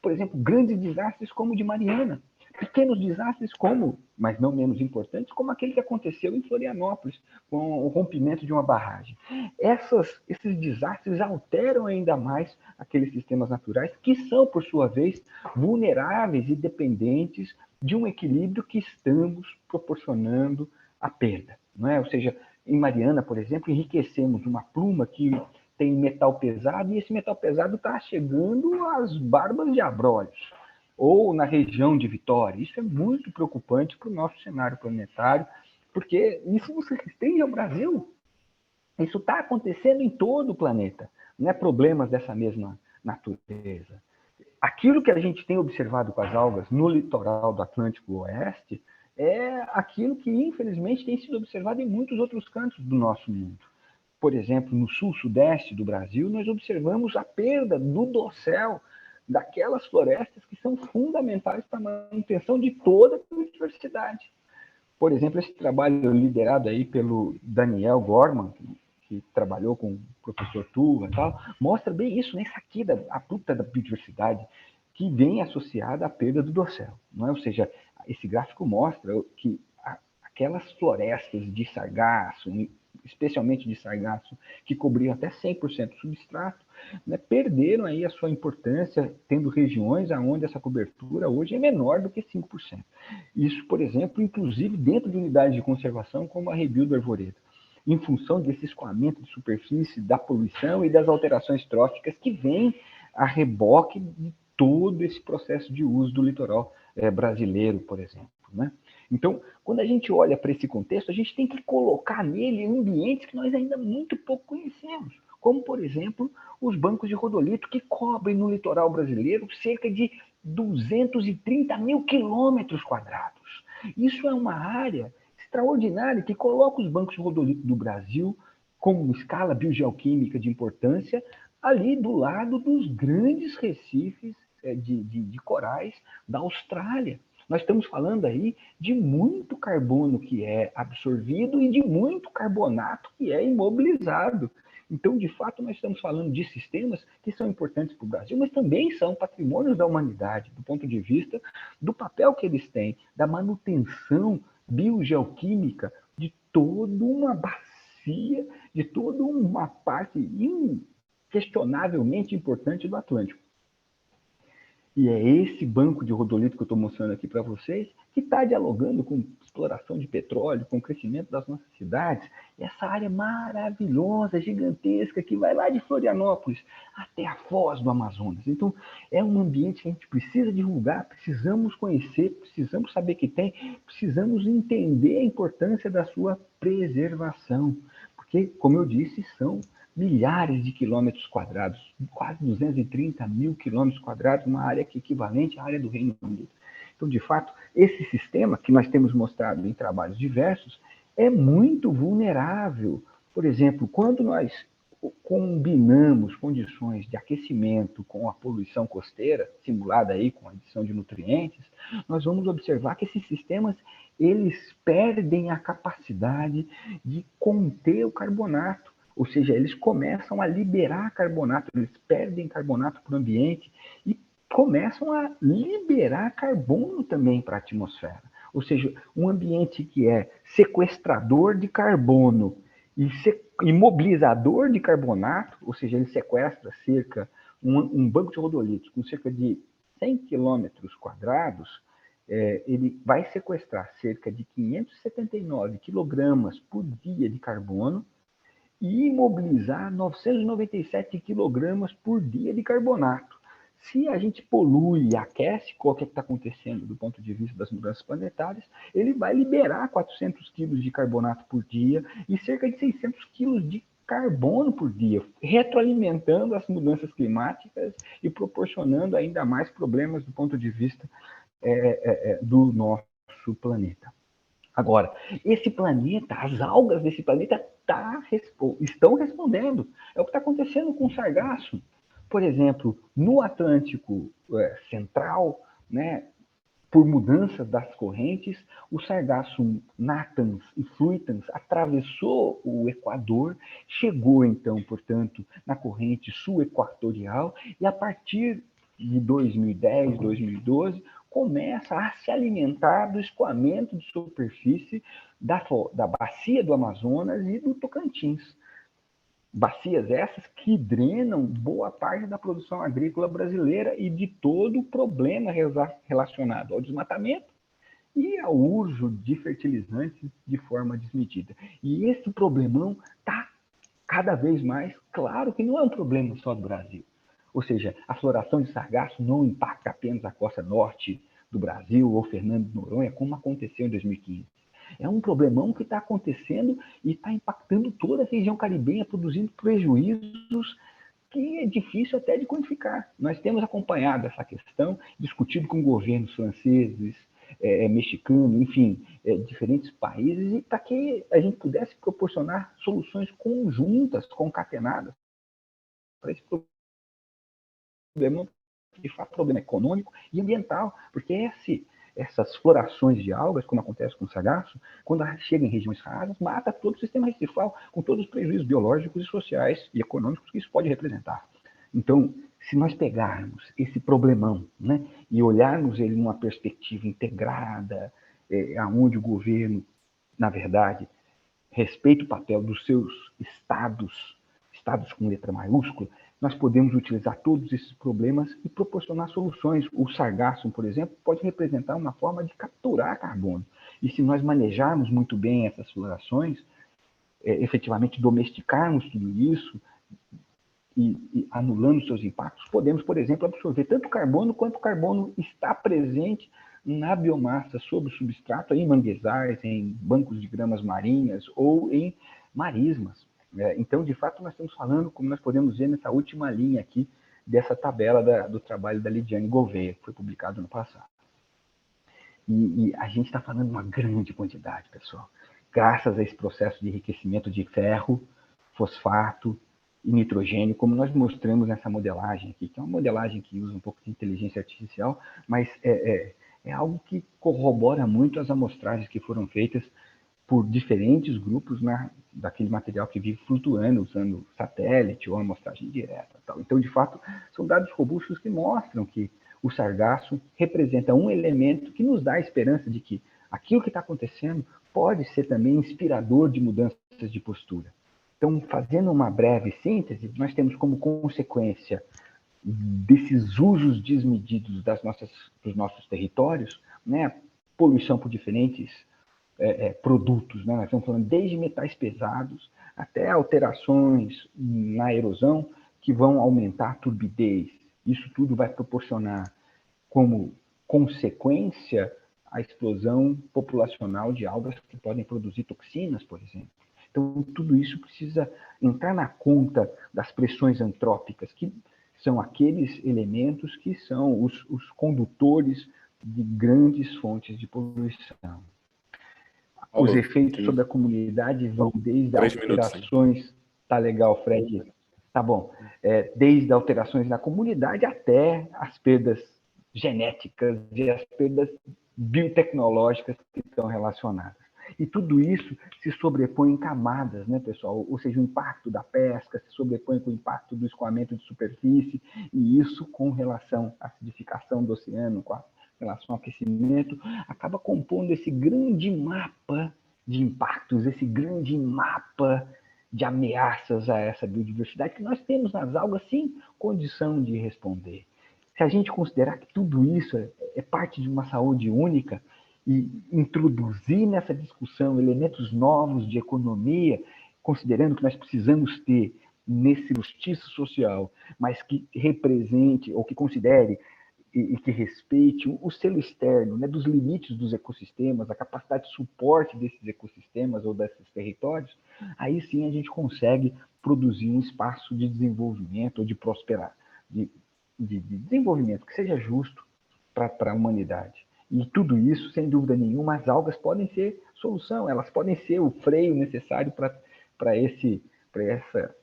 Por exemplo, grandes desastres como o de Mariana, pequenos desastres como, mas não menos importantes, como aquele que aconteceu em Florianópolis, com o rompimento de uma barragem. Esses desastres alteram ainda mais aqueles sistemas naturais que são, por sua vez, vulneráveis e dependentes de um equilíbrio que estamos proporcionando à perda. Não é? Ou seja, em Mariana, por exemplo, enriquecemos uma pluma que tem metal pesado, e esse metal pesado está chegando às barbas de Abrolhos, ou na região de Vitória. Isso é muito preocupante para o nosso cenário planetário, porque isso não se restringe ao Brasil. Isso está acontecendo em todo o planeta. Não é problemas dessa mesma natureza. Aquilo que a gente tem observado com as algas no litoral do Atlântico Oeste é aquilo que, infelizmente, tem sido observado em muitos outros cantos do nosso mundo. Por exemplo, no sul-sudeste do Brasil, nós observamos a perda do dossel, daquelas florestas que são fundamentais para a manutenção de toda a biodiversidade. Por exemplo, esse trabalho liderado aí pelo Daniel Gorman, que trabalhou com o professor Tuva e tal, mostra bem isso, né? Essa queda abrupta da biodiversidade que vem associada à perda do dossel. Não é? Ou seja, esse gráfico mostra que aquelas florestas de sargaço, especialmente de sargaço, que cobriam até 100% do substrato, né, perderam aí a sua importância, tendo regiões onde essa cobertura hoje é menor do que 5%. Isso, por exemplo, inclusive dentro de unidades de conservação como a Rebio do Arvoredo, em função desse escoamento de superfície, da poluição e das alterações tróficas que vêm a reboque de todo esse processo de uso do litoral brasileiro, por exemplo, né? Então, quando a gente olha para esse contexto, a gente tem que colocar nele ambientes que nós ainda muito pouco conhecemos, como, por exemplo, os bancos de rodolito, que cobrem no litoral brasileiro cerca de 230 mil quilômetros quadrados. Isso é uma área extraordinária que coloca os bancos de rodolito do Brasil como escala biogeoquímica de importância ali do lado dos grandes recifes de corais da Austrália. Nós estamos falando aí de muito carbono que é absorvido e de muito carbonato que é imobilizado. Então, de fato, nós estamos falando de sistemas que são importantes para o Brasil, mas também são patrimônios da humanidade, do ponto de vista do papel que eles têm, da manutenção biogeoquímica de toda uma bacia, de toda uma parte inquestionavelmente importante do Atlântico. E é esse banco de rodolito que eu estou mostrando aqui para vocês que está dialogando com exploração de petróleo, com o crescimento das nossas cidades. Essa área maravilhosa, gigantesca, que vai lá de Florianópolis até a foz do Amazonas. Então, é um ambiente que a gente precisa divulgar, precisamos conhecer, precisamos saber que tem, precisamos entender a importância da sua preservação. Porque, como eu disse, são milhares de quilômetros quadrados, quase 230 mil quilômetros quadrados, uma área que é equivalente à área do Reino Unido. Então, de fato, esse sistema que nós temos mostrado em trabalhos diversos é muito vulnerável. Por exemplo, quando nós combinamos condições de aquecimento com a poluição costeira, simulada aí com a adição de nutrientes, nós vamos observar que esses sistemas eles perdem a capacidade de conter o carbonato. Ou seja, eles começam a liberar carbonato, eles perdem carbonato para o ambiente e começam a liberar carbono também para a atmosfera. Ou seja, um ambiente que é sequestrador de carbono e imobilizador de carbonato, ou seja, ele sequestra um banco de rodolitos com cerca de 100 quilômetros quadrados, ele vai sequestrar cerca de 579 quilogramas por dia de carbono, e imobilizar 997 quilogramas por dia de carbonato. Se a gente polui e aquece, qual que está acontecendo do ponto de vista das mudanças planetárias, ele vai liberar 400 quilos de carbonato por dia e cerca de 600 quilos de carbono por dia, retroalimentando as mudanças climáticas e proporcionando ainda mais problemas do ponto de vista do nosso planeta. Agora, esse planeta, as algas desse planeta estão respondendo. É o que está acontecendo com o sargaço. Por exemplo, no Atlântico Central, né, por mudanças das correntes, o sargaço natans e fluitans atravessou o Equador, chegou então, portanto, na corrente sul-equatorial e a partir de 2010, 2012, começa a se alimentar do escoamento de superfície da bacia do Amazonas e do Tocantins. Bacias essas que drenam boa parte da produção agrícola brasileira e de todo o problema relacionado ao desmatamento e ao uso de fertilizantes de forma desmedida. E esse problemão está cada vez mais claro que não é um problema só do Brasil. Ou seja, a floração de sargaço não impacta apenas a costa norte do Brasil ou Fernando de Noronha, como aconteceu em 2015. É um problemão que está acontecendo e está impactando toda a região caribenha, produzindo prejuízos que é difícil até de quantificar. Nós temos acompanhado essa questão, discutido com governos franceses, mexicanos, enfim, diferentes países, e para que a gente pudesse proporcionar soluções conjuntas, concatenadas, para esse problema, de fato, problema econômico e ambiental, porque essas florações de algas, como acontece com o sargaço, quando chega em regiões rasas, mata todo o sistema recifal, com todos os prejuízos biológicos e sociais e econômicos que isso pode representar. Então, se nós pegarmos esse problemão, né, e olharmos ele numa perspectiva integrada, onde o governo, na verdade, respeita o papel dos seus estados com letra maiúscula, nós podemos utilizar todos esses problemas e proporcionar soluções. O sargaço, por exemplo, pode representar uma forma de capturar carbono. E se nós manejarmos muito bem essas florações, efetivamente domesticarmos tudo isso e anulando seus impactos, podemos, por exemplo, absorver tanto carbono quanto o carbono está presente na biomassa sob o substrato, em manguezais, em bancos de gramas marinhas ou em marismas. Então, de fato, nós estamos falando, como nós podemos ver nessa última linha aqui, dessa tabela do trabalho da Lidiane Gouveia, que foi publicado no passado. E a gente está falando de uma grande quantidade, pessoal. Graças a esse processo de enriquecimento de ferro, fosfato e nitrogênio, como nós mostramos nessa modelagem aqui, que é uma modelagem que usa um pouco de inteligência artificial, mas é algo que corrobora muito as amostragens que foram feitas por diferentes grupos daquele material que vive flutuando, usando satélite ou amostragem direta. Tal. Então, de fato, são dados robustos que mostram que o sargaço representa um elemento que nos dá a esperança de que aquilo que está acontecendo pode ser também inspirador de mudanças de postura. Então, fazendo uma breve síntese, nós temos como consequência desses usos desmedidos dos nossos territórios, né, poluição por diferentes produtos, né? Nós estamos falando desde metais pesados até alterações na erosão que vão aumentar a turbidez. Isso tudo vai proporcionar como consequência a explosão populacional de algas que podem produzir toxinas, por exemplo. Então, tudo isso precisa entrar na conta das pressões antrópicas, que são aqueles elementos que são os condutores de grandes fontes de poluição. Os efeitos sobre a comunidade vão desde alterações... Tá legal, Fred? Tá bom. Desde alterações na comunidade até as perdas genéticas e as perdas biotecnológicas que estão relacionadas. E tudo isso se sobrepõe em camadas, né, pessoal? Ou seja, o impacto da pesca se sobrepõe com o impacto do escoamento de superfície, e isso com relação à acidificação do oceano, com a relação ao aquecimento, acaba compondo esse grande mapa de impactos, esse grande mapa de ameaças a essa biodiversidade que nós temos nas algas, sim, condição de responder. Se a gente considerar que tudo isso é parte de uma saúde única e introduzir nessa discussão elementos novos de economia, considerando que nós precisamos ter nesse justiça social, mas que represente ou que considere e que respeite o selo externo, né, dos limites dos ecossistemas, a capacidade de suporte desses ecossistemas ou desses territórios, aí sim a gente consegue produzir um espaço de desenvolvimento ou de prosperar, de desenvolvimento que seja justo para a humanidade. E tudo isso, sem dúvida nenhuma, as algas podem ser solução, elas podem ser o freio necessário para essa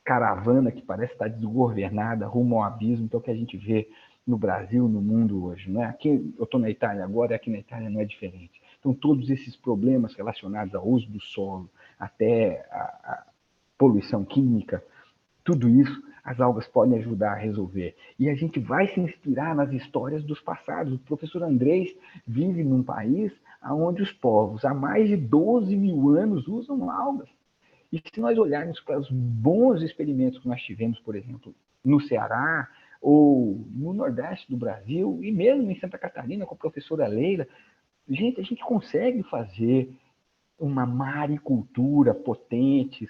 caravana que parece estar desgovernada rumo ao abismo, então que a gente vê no Brasil, no mundo hoje. Não é? Aqui, eu estou na Itália agora, e aqui na Itália não é diferente. Então, todos esses problemas relacionados ao uso do solo, até a poluição química, tudo isso as algas podem ajudar a resolver. E a gente vai se inspirar nas histórias dos passados. O professor Andrés vive num país onde os povos há mais de 12 mil anos usam algas. E se nós olharmos para os bons experimentos que nós tivemos, por exemplo, no Ceará ou no Nordeste do Brasil, e mesmo em Santa Catarina com a professora Leila, gente, a gente consegue fazer uma maricultura potente,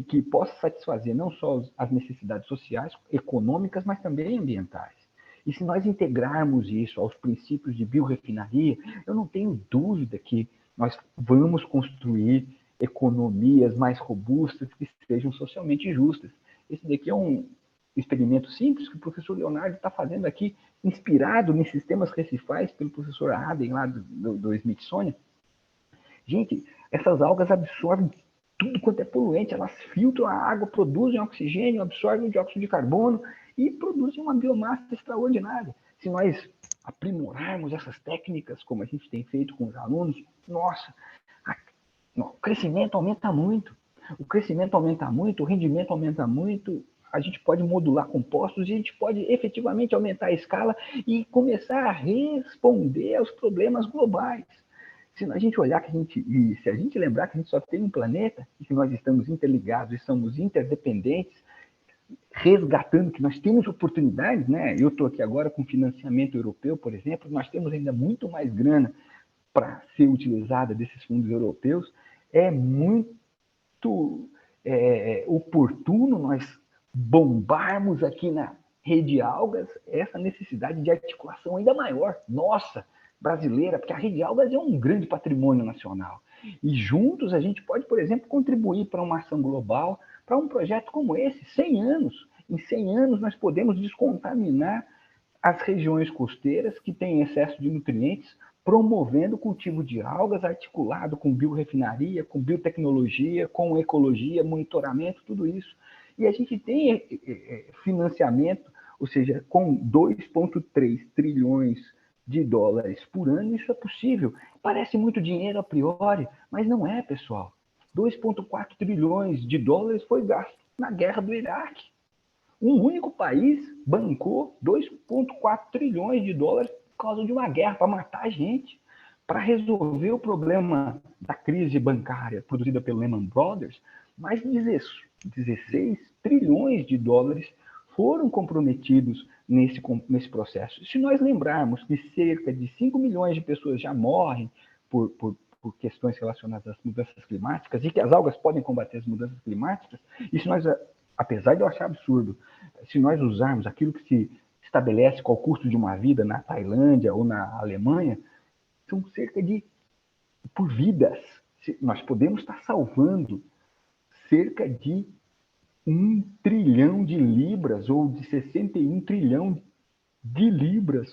que possa satisfazer não só as necessidades sociais, econômicas, mas também ambientais. E se nós integrarmos isso aos princípios de biorefinaria, eu não tenho dúvida que nós vamos construir economias mais robustas que sejam socialmente justas. Esse daqui é um experimento simples que o professor Leonardo está fazendo aqui, inspirado em sistemas recifais pelo professor Aden, lá do Smithsonian. Gente, essas algas absorvem tudo quanto é poluente, elas filtram a água, produzem oxigênio, absorvem o dióxido de carbono e produzem uma biomassa extraordinária. Se nós aprimorarmos essas técnicas, como a gente tem feito com os alunos, nossa, o crescimento aumenta muito. O crescimento aumenta muito, o rendimento aumenta muito, a gente pode modular compostos e a gente pode efetivamente aumentar a escala e começar a responder aos problemas globais. Se a gente olhar se a gente lembrar que a gente só tem um planeta e que nós estamos interligados e somos interdependentes, resgatando que nós temos oportunidades, né? Eu estou aqui agora com financiamento europeu, por exemplo, nós temos ainda muito mais grana para ser utilizada desses fundos europeus. É muito oportuno nós bombarmos aqui na rede algas essa necessidade de articulação ainda maior, nossa, brasileira, porque a rede algas é um grande patrimônio nacional. E juntos a gente pode, por exemplo, contribuir para uma ação global, para um projeto como esse, 100 anos. Em 100 anos nós podemos descontaminar as regiões costeiras que têm excesso de nutrientes, promovendo o cultivo de algas articulado com biorefinaria, com biotecnologia, com ecologia, monitoramento, tudo isso. E a gente tem financiamento, ou seja, com 2,3 trilhões de dólares por ano, isso é possível. Parece muito dinheiro a priori, mas não é, pessoal. 2,4 trilhões de dólares foi gasto na guerra do Iraque. Um único país bancou 2,4 trilhões de dólares por causa de uma guerra, para matar a gente, para resolver o problema da crise bancária produzida pelo Lehman Brothers. Mais de 16 trilhões de dólares foram comprometidos nesse processo. Se nós lembrarmos que cerca de 5 milhões de pessoas já morrem por questões relacionadas às mudanças climáticas e que as algas podem combater as mudanças climáticas, e se nós, apesar de eu achar absurdo, se nós usarmos aquilo que se estabelece qual o custo de uma vida na Tailândia ou na Alemanha, são cerca de, por vidas, nós podemos estar salvando cerca de 1 trilhão de libras ou de 61 trilhão de libras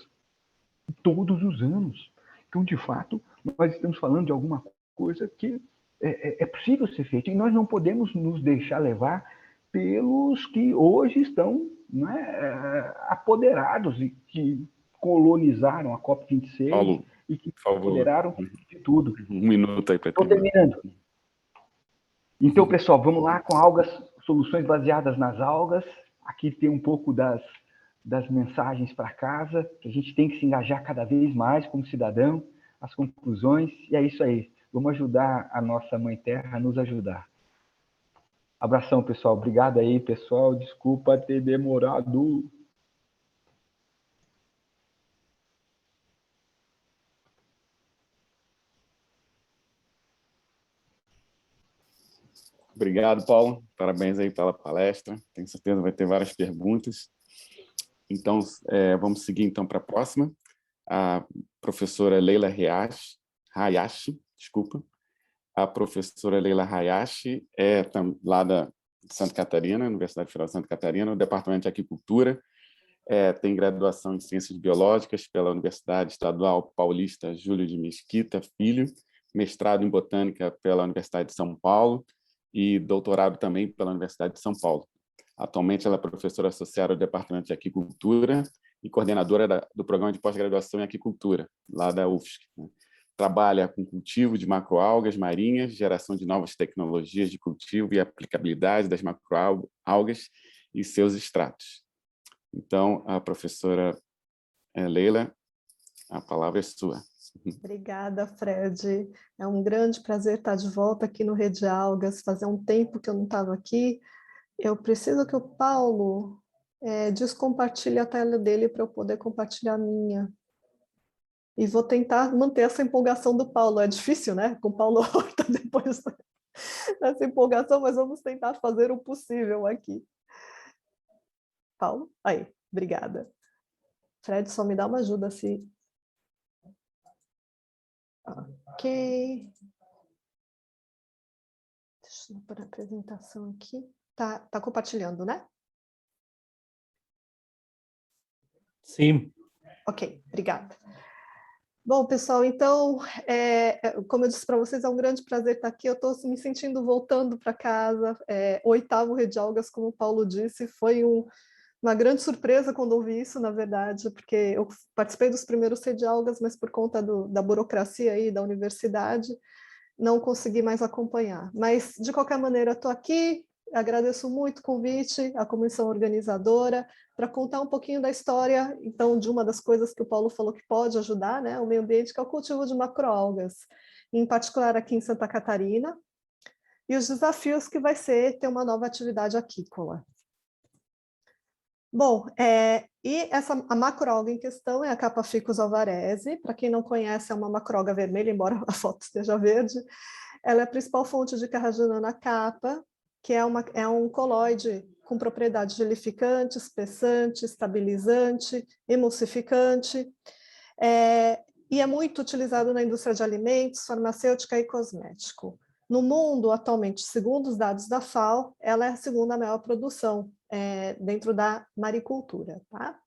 todos os anos. Então, de fato, nós estamos falando de alguma coisa que é possível ser feito. E nós não podemos nos deixar levar pelos que hoje estão, né, apoderados e que colonizaram a COP26 Paulo, e que por favor, apoderaram de tudo. Um minuto aí para Estou terminando. Então, pessoal, vamos lá com algas, soluções baseadas nas algas. Aqui tem um pouco das mensagens para casa, que a gente tem que se engajar cada vez mais como cidadão, as conclusões, e é isso aí. Vamos ajudar a nossa Mãe Terra a nos ajudar. Abração, pessoal. Obrigado aí, pessoal. Desculpa ter demorado. Obrigado, Paulo. Parabéns aí pela palestra. Tenho certeza que vai ter várias perguntas. Então, vamos seguir então para a próxima. A professora Leila Hayashi, desculpa. A professora Leila Hayashi é lá da Santa Catarina, Universidade Federal de Santa Catarina, no Departamento de Aquicultura. Tem graduação em Ciências Biológicas pela Universidade Estadual Paulista Júlio de Mesquita Filho, mestrado em Botânica pela Universidade de São Paulo e doutorado também pela Universidade de São Paulo. Atualmente, ela é professora associada ao Departamento de Aquicultura e coordenadora do Programa de Pós-Graduação em Aquicultura, lá da UFSC. Trabalha com cultivo de macroalgas marinhas, geração de novas tecnologias de cultivo e aplicabilidade das macroalgas e seus extratos. Então, a professora Leila, a palavra é sua. Obrigada, Fred. É um grande prazer estar de volta aqui no Rede Algas. Fazia um tempo que eu não estava aqui. Eu preciso que o Paulo descompartilhe a tela dele para eu poder compartilhar a minha. E vou tentar manter essa empolgação do Paulo. É difícil, né? Com o Paulo Horta depois dessa empolgação, mas vamos tentar fazer o possível aqui. Paulo? Aí, obrigada. Fred, só me dá uma ajuda se... Ok. Deixa eu pôr a apresentação aqui. Tá compartilhando, né? Sim. Ok, obrigada. Bom, pessoal, então, como eu disse para vocês, é um grande prazer estar aqui. Eu estou me sentindo voltando para casa. O 8º Rede Algas, como o Paulo disse, foi uma grande surpresa quando ouvi isso, na verdade, porque eu participei dos primeiros Rede Algas, mas por conta da burocracia aí da universidade, não consegui mais acompanhar. Mas, de qualquer maneira, estou aqui, agradeço muito o convite, à comissão organizadora, para contar um pouquinho da história, então, de uma das coisas que o Paulo falou que pode ajudar, né, o meio ambiente, que é o cultivo de macroalgas, em particular aqui em Santa Catarina, e os desafios que vai ser ter uma nova atividade aquícola. Bom, a macroalga em questão é a Capa-Ficus alvarezi. Para quem não conhece, é uma macroalga vermelha, embora a foto esteja verde. Ela é a principal fonte de carragina na capa, que é um coloide com propriedades gelificante, espessante, estabilizante, emulsificante, e é muito utilizado na indústria de alimentos, farmacêutica e cosmético. No mundo, atualmente, segundo os dados da FAO, ela é a segunda maior produção dentro da maricultura. Tá?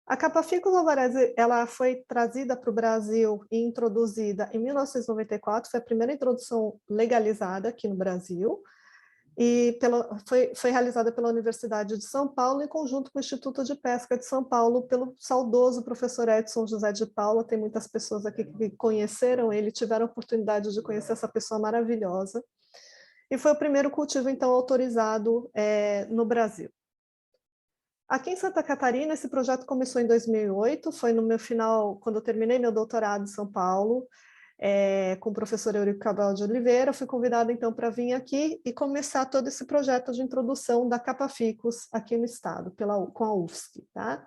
A Capa-Ficus alvarezi, ela foi trazida para o Brasil e introduzida em 1994, foi a primeira introdução legalizada aqui no Brasil, e foi realizada pela Universidade de São Paulo em conjunto com o Instituto de Pesca de São Paulo, pelo saudoso professor Edson José de Paula. Tem muitas pessoas aqui que conheceram ele, tiveram a oportunidade de conhecer essa pessoa maravilhosa. E foi o primeiro cultivo, então, autorizado no Brasil. Aqui em Santa Catarina, esse projeto começou em 2008, foi no meu final, quando eu terminei meu doutorado em São Paulo, com o professor Eurico Cabral de Oliveira. Fui convidada, então, para vir aqui e começar todo esse projeto de introdução da Capa-Ficus aqui no estado, com a UFSC. Tá?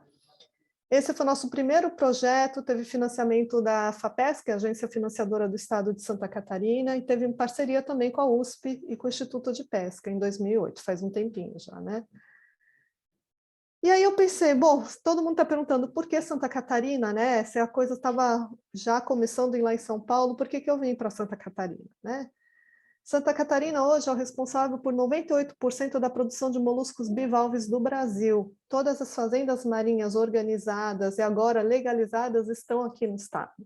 Esse foi o nosso primeiro projeto, teve financiamento da FAPESC, a agência financiadora do estado de Santa Catarina, e teve parceria também com a USP e com o Instituto de Pesca, em 2008, faz um tempinho já, né? E aí eu pensei, bom, todo mundo está perguntando por que Santa Catarina, né? Se a coisa estava já começando lá em São Paulo, por que eu vim para Santa Catarina, né? Santa Catarina hoje é o responsável por 98% da produção de moluscos bivalves do Brasil. Todas as fazendas marinhas organizadas e agora legalizadas estão aqui no estado.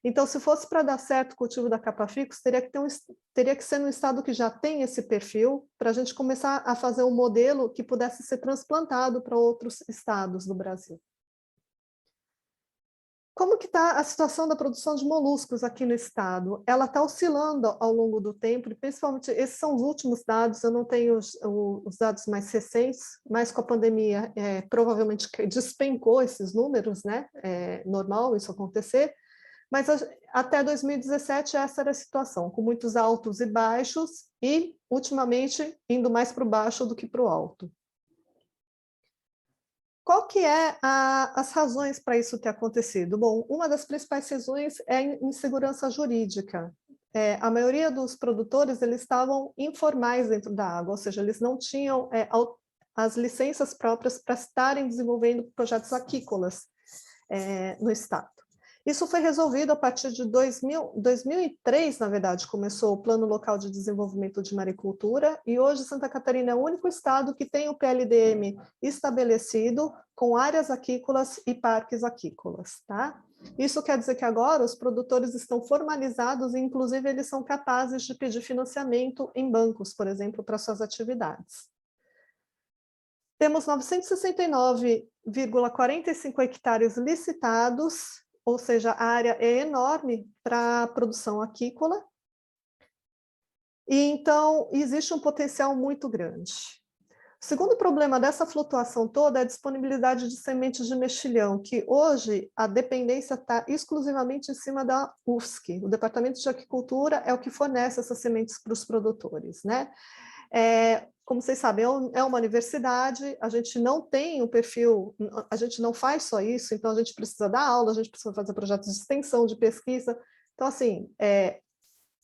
Então, se fosse para dar certo o cultivo da Capa-Ficus, teria que ser num estado que já tem esse perfil, para a gente começar a fazer um modelo que pudesse ser transplantado para outros estados do Brasil. Como que está a situação da produção de moluscos aqui no estado? Ela está oscilando ao longo do tempo, e principalmente, esses são os últimos dados, eu não tenho os dados mais recentes, mas com a pandemia provavelmente despencou esses números, né? É normal isso acontecer, mas até 2017 essa era a situação, com muitos altos e baixos, e ultimamente indo mais para o baixo do que para o alto. Qual que é as razões para isso ter acontecido? Bom, uma das principais razões é a insegurança jurídica. A maioria dos produtores, eles estavam informais dentro da água, ou seja, eles não tinham as licenças próprias para estarem desenvolvendo projetos aquícolas no estado. Isso foi resolvido a partir de 2003, na verdade, começou o Plano Local de Desenvolvimento de Maricultura, e hoje Santa Catarina é o único estado que tem o PLDM estabelecido com áreas aquícolas e parques aquícolas, tá? Isso quer dizer que agora os produtores estão formalizados e, inclusive, eles são capazes de pedir financiamento em bancos, por exemplo, para suas atividades. Temos 969,45 hectares licitados, ou seja, a área é enorme para a produção aquícola, e então existe um potencial muito grande. O segundo problema dessa flutuação toda é a disponibilidade de sementes de mexilhão, que hoje a dependência está exclusivamente em cima da UFSC. O Departamento de Aquicultura é o que fornece essas sementes para os produtores, né? Como vocês sabem, é uma universidade, a gente não tem um perfil, a gente não faz só isso, então a gente precisa dar aula, a gente precisa fazer projetos de extensão, de pesquisa. Então, assim,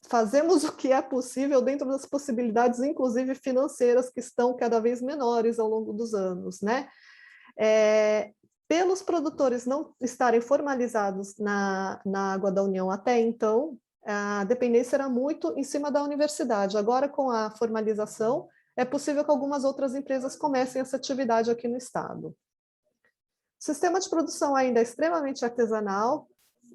fazemos o que é possível dentro das possibilidades, inclusive financeiras, que estão cada vez menores ao longo dos anos, né? Pelos produtores não estarem formalizados na Água da União até então, a dependência era muito em cima da universidade. Agora, com a formalização, é possível que algumas outras empresas comecem essa atividade aqui no estado. O sistema de produção ainda é extremamente artesanal.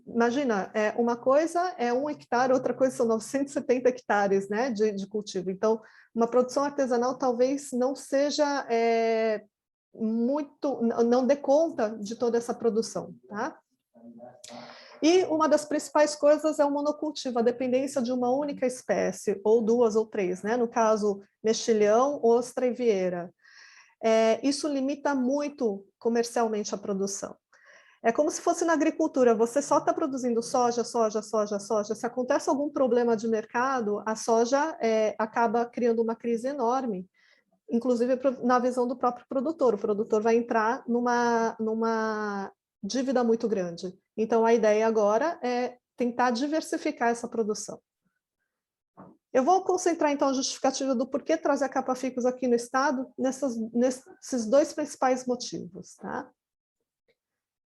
Imagina, uma coisa é 1 hectare, outra coisa são 970 hectares, né, de cultivo. Então, uma produção artesanal talvez não seja não dê conta de toda essa produção, tá? E uma das principais coisas é o monocultivo, a dependência de uma única espécie, ou 2 ou 3, né? No caso, mexilhão ou ostra e vieira. Isso limita muito comercialmente a produção. É como se fosse na agricultura, você só está produzindo soja, soja, soja, soja. Se acontece algum problema de mercado, a soja acaba criando uma crise enorme, inclusive na visão do próprio produtor. O produtor vai entrar numa dívida muito grande. Então, a ideia agora é tentar diversificar essa produção. Eu vou concentrar, então, a justificativa do porquê trazer a Capa Ficus aqui no estado, nesses 2 principais motivos, tá?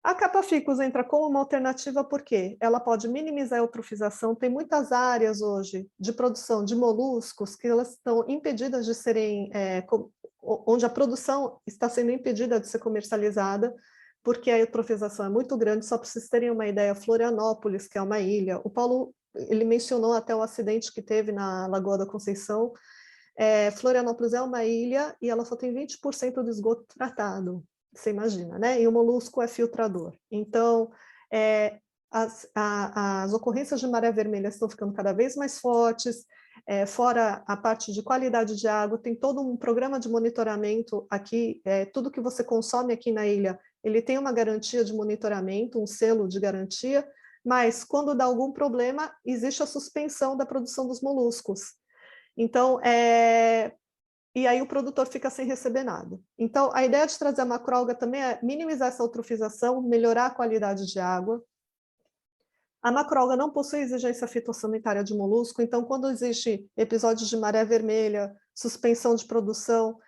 A Capa Ficus entra como uma alternativa porque ela pode minimizar a eutrofização. Tem muitas áreas hoje de produção de moluscos que elas estão impedidas de serem, onde a produção está sendo impedida de ser comercializada, porque a eutrofização é muito grande. Só para vocês terem uma ideia, Florianópolis, que é uma ilha, o Paulo ele mencionou até o acidente que teve na Lagoa da Conceição. Florianópolis é uma ilha e ela só tem 20% do esgoto tratado. Você imagina, né? E o molusco é filtrador. Então, as ocorrências de maré vermelha estão ficando cada vez mais fortes, fora a parte de qualidade de água, tem todo um programa de monitoramento aqui, tudo que você consome aqui na ilha, ele tem uma garantia de monitoramento, um selo de garantia, mas quando dá algum problema, existe a suspensão da produção dos moluscos. Então, e aí o produtor fica sem receber nada. Então, a ideia de trazer a macroalga também é minimizar essa eutrofização, melhorar a qualidade de água. A macroalga não possui exigência fitossanitária de molusco, então quando existe episódios de maré vermelha, suspensão de produção,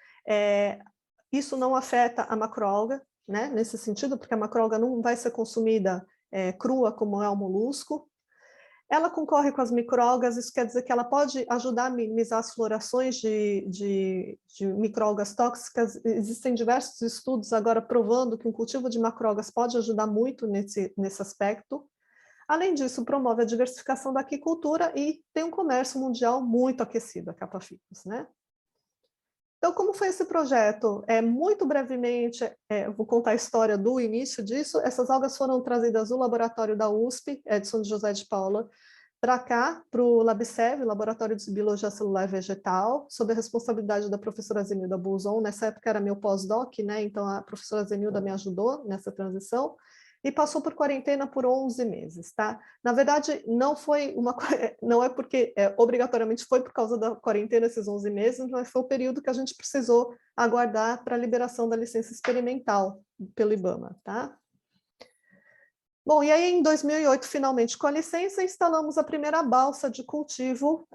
isso não afeta a macroalga, né, nesse sentido, porque a macroalga não vai ser consumida crua como é o molusco. Ela concorre com as microalgas, isso quer dizer que ela pode ajudar a minimizar as florações de microalgas tóxicas. Existem diversos estudos agora provando que um cultivo de macroalgas pode ajudar muito nesse aspecto. Além disso, promove a diversificação da aquicultura e tem um comércio mundial muito aquecido, a Capa Ficus, né? Então, como foi esse projeto? Muito brevemente, vou contar a história do início disso. Essas algas foram trazidas do laboratório da USP, de São José de Paula, para cá, para o LabSev, Laboratório de Biologia Celular Vegetal, sob a responsabilidade da professora Zenilda Bouzon. Nessa época era meu pós-doc, né? Então a professora Zenilda me ajudou nessa transição. E passou por quarentena por 11 meses, tá? Na verdade, não é porque obrigatoriamente foi por causa da quarentena esses 11 meses, mas foi o período que a gente precisou aguardar para a liberação da licença experimental pelo IBAMA, tá? Bom, e aí em 2008, finalmente, com a licença, instalamos a primeira balsa de cultivo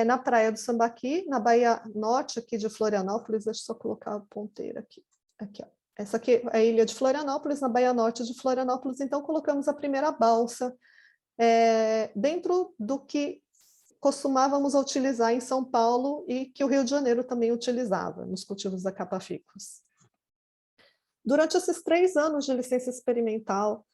na Praia do Sambaqui, na Baía Norte, aqui de Florianópolis. Deixa eu só colocar a ponteira aqui. Aqui, ó. essa aqui é a ilha de Florianópolis, na Baía Norte de Florianópolis, então colocamos a primeira balsa dentro do que costumávamos utilizar em São Paulo e que o Rio de Janeiro também utilizava nos cultivos da capa-ficus. Durante esses 3 anos de licença experimental,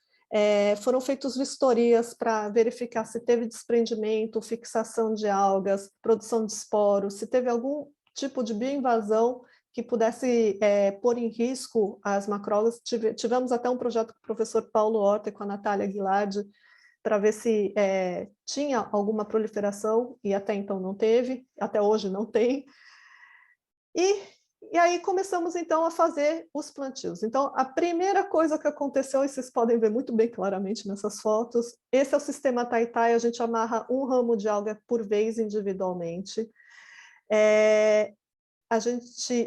foram feitas vistorias para verificar se teve desprendimento, fixação de algas, produção de esporos, se teve algum tipo de bioinvasão que pudesse pôr em risco as macroalgas. Tivemos até um projeto com o professor Paulo Horta e com a Natália Guilard, para ver se tinha alguma proliferação, e até então não teve, até hoje não tem. E aí começamos, então, a fazer os plantios. Então, a primeira coisa que aconteceu, e vocês podem ver muito bem claramente nessas fotos, esse é o sistema Tai-Tai, a gente amarra um ramo de alga por vez individualmente.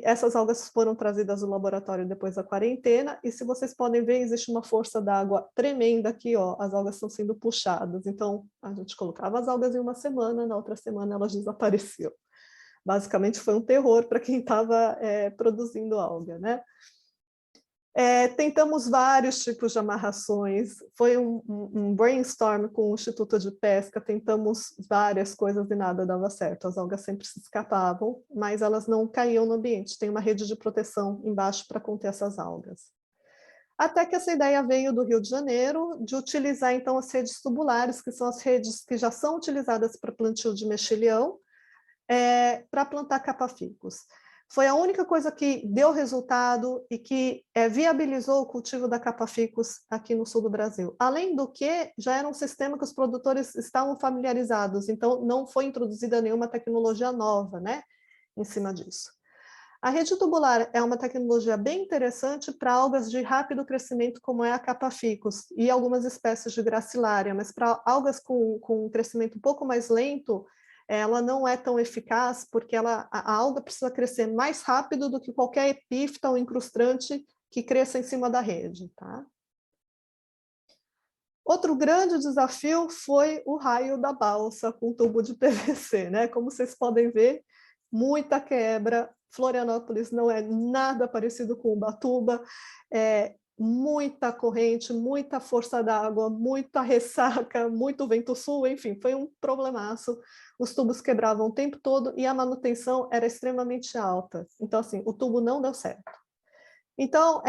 Essas algas foram trazidas do laboratório depois da quarentena, e se vocês podem ver, existe uma força d'água tremenda aqui, ó, as algas estão sendo puxadas. Então, a gente colocava as algas em uma semana, na outra semana elas desapareciam. Basicamente foi um terror para quem estava produzindo alga, né? Tentamos vários tipos de amarrações, foi um brainstorm com o Instituto de Pesca, tentamos várias coisas e nada dava certo, as algas sempre se escapavam, mas elas não caíam no ambiente, tem uma rede de proteção embaixo para conter essas algas. Até que essa ideia veio do Rio de Janeiro, de utilizar então as redes tubulares, que são as redes que já são utilizadas para plantio de mexilhão, para plantar capa-ficus. Foi a única coisa que deu resultado e que viabilizou o cultivo da capa-ficus aqui no sul do Brasil. Além do que, já era um sistema que os produtores estavam familiarizados, então não foi introduzida nenhuma tecnologia nova, né, em cima disso. A rede tubular é uma tecnologia bem interessante para algas de rápido crescimento, como é a capa-ficus, e algumas espécies de gracilária, mas para algas com um crescimento um pouco mais lento, ela não é tão eficaz, porque a alga precisa crescer mais rápido do que qualquer epífita ou incrustante que cresça em cima da rede. Tá? Outro grande desafio foi o raio da balsa com tubo de PVC. Né? Como vocês podem ver, muita quebra. Florianópolis não é nada parecido com Ubatuba, muita corrente, muita força d'água, muita ressaca, muito vento sul, enfim, foi um problemaço. Os tubos quebravam o tempo todo e a manutenção era extremamente alta. Então, assim, o tubo não deu certo. Então,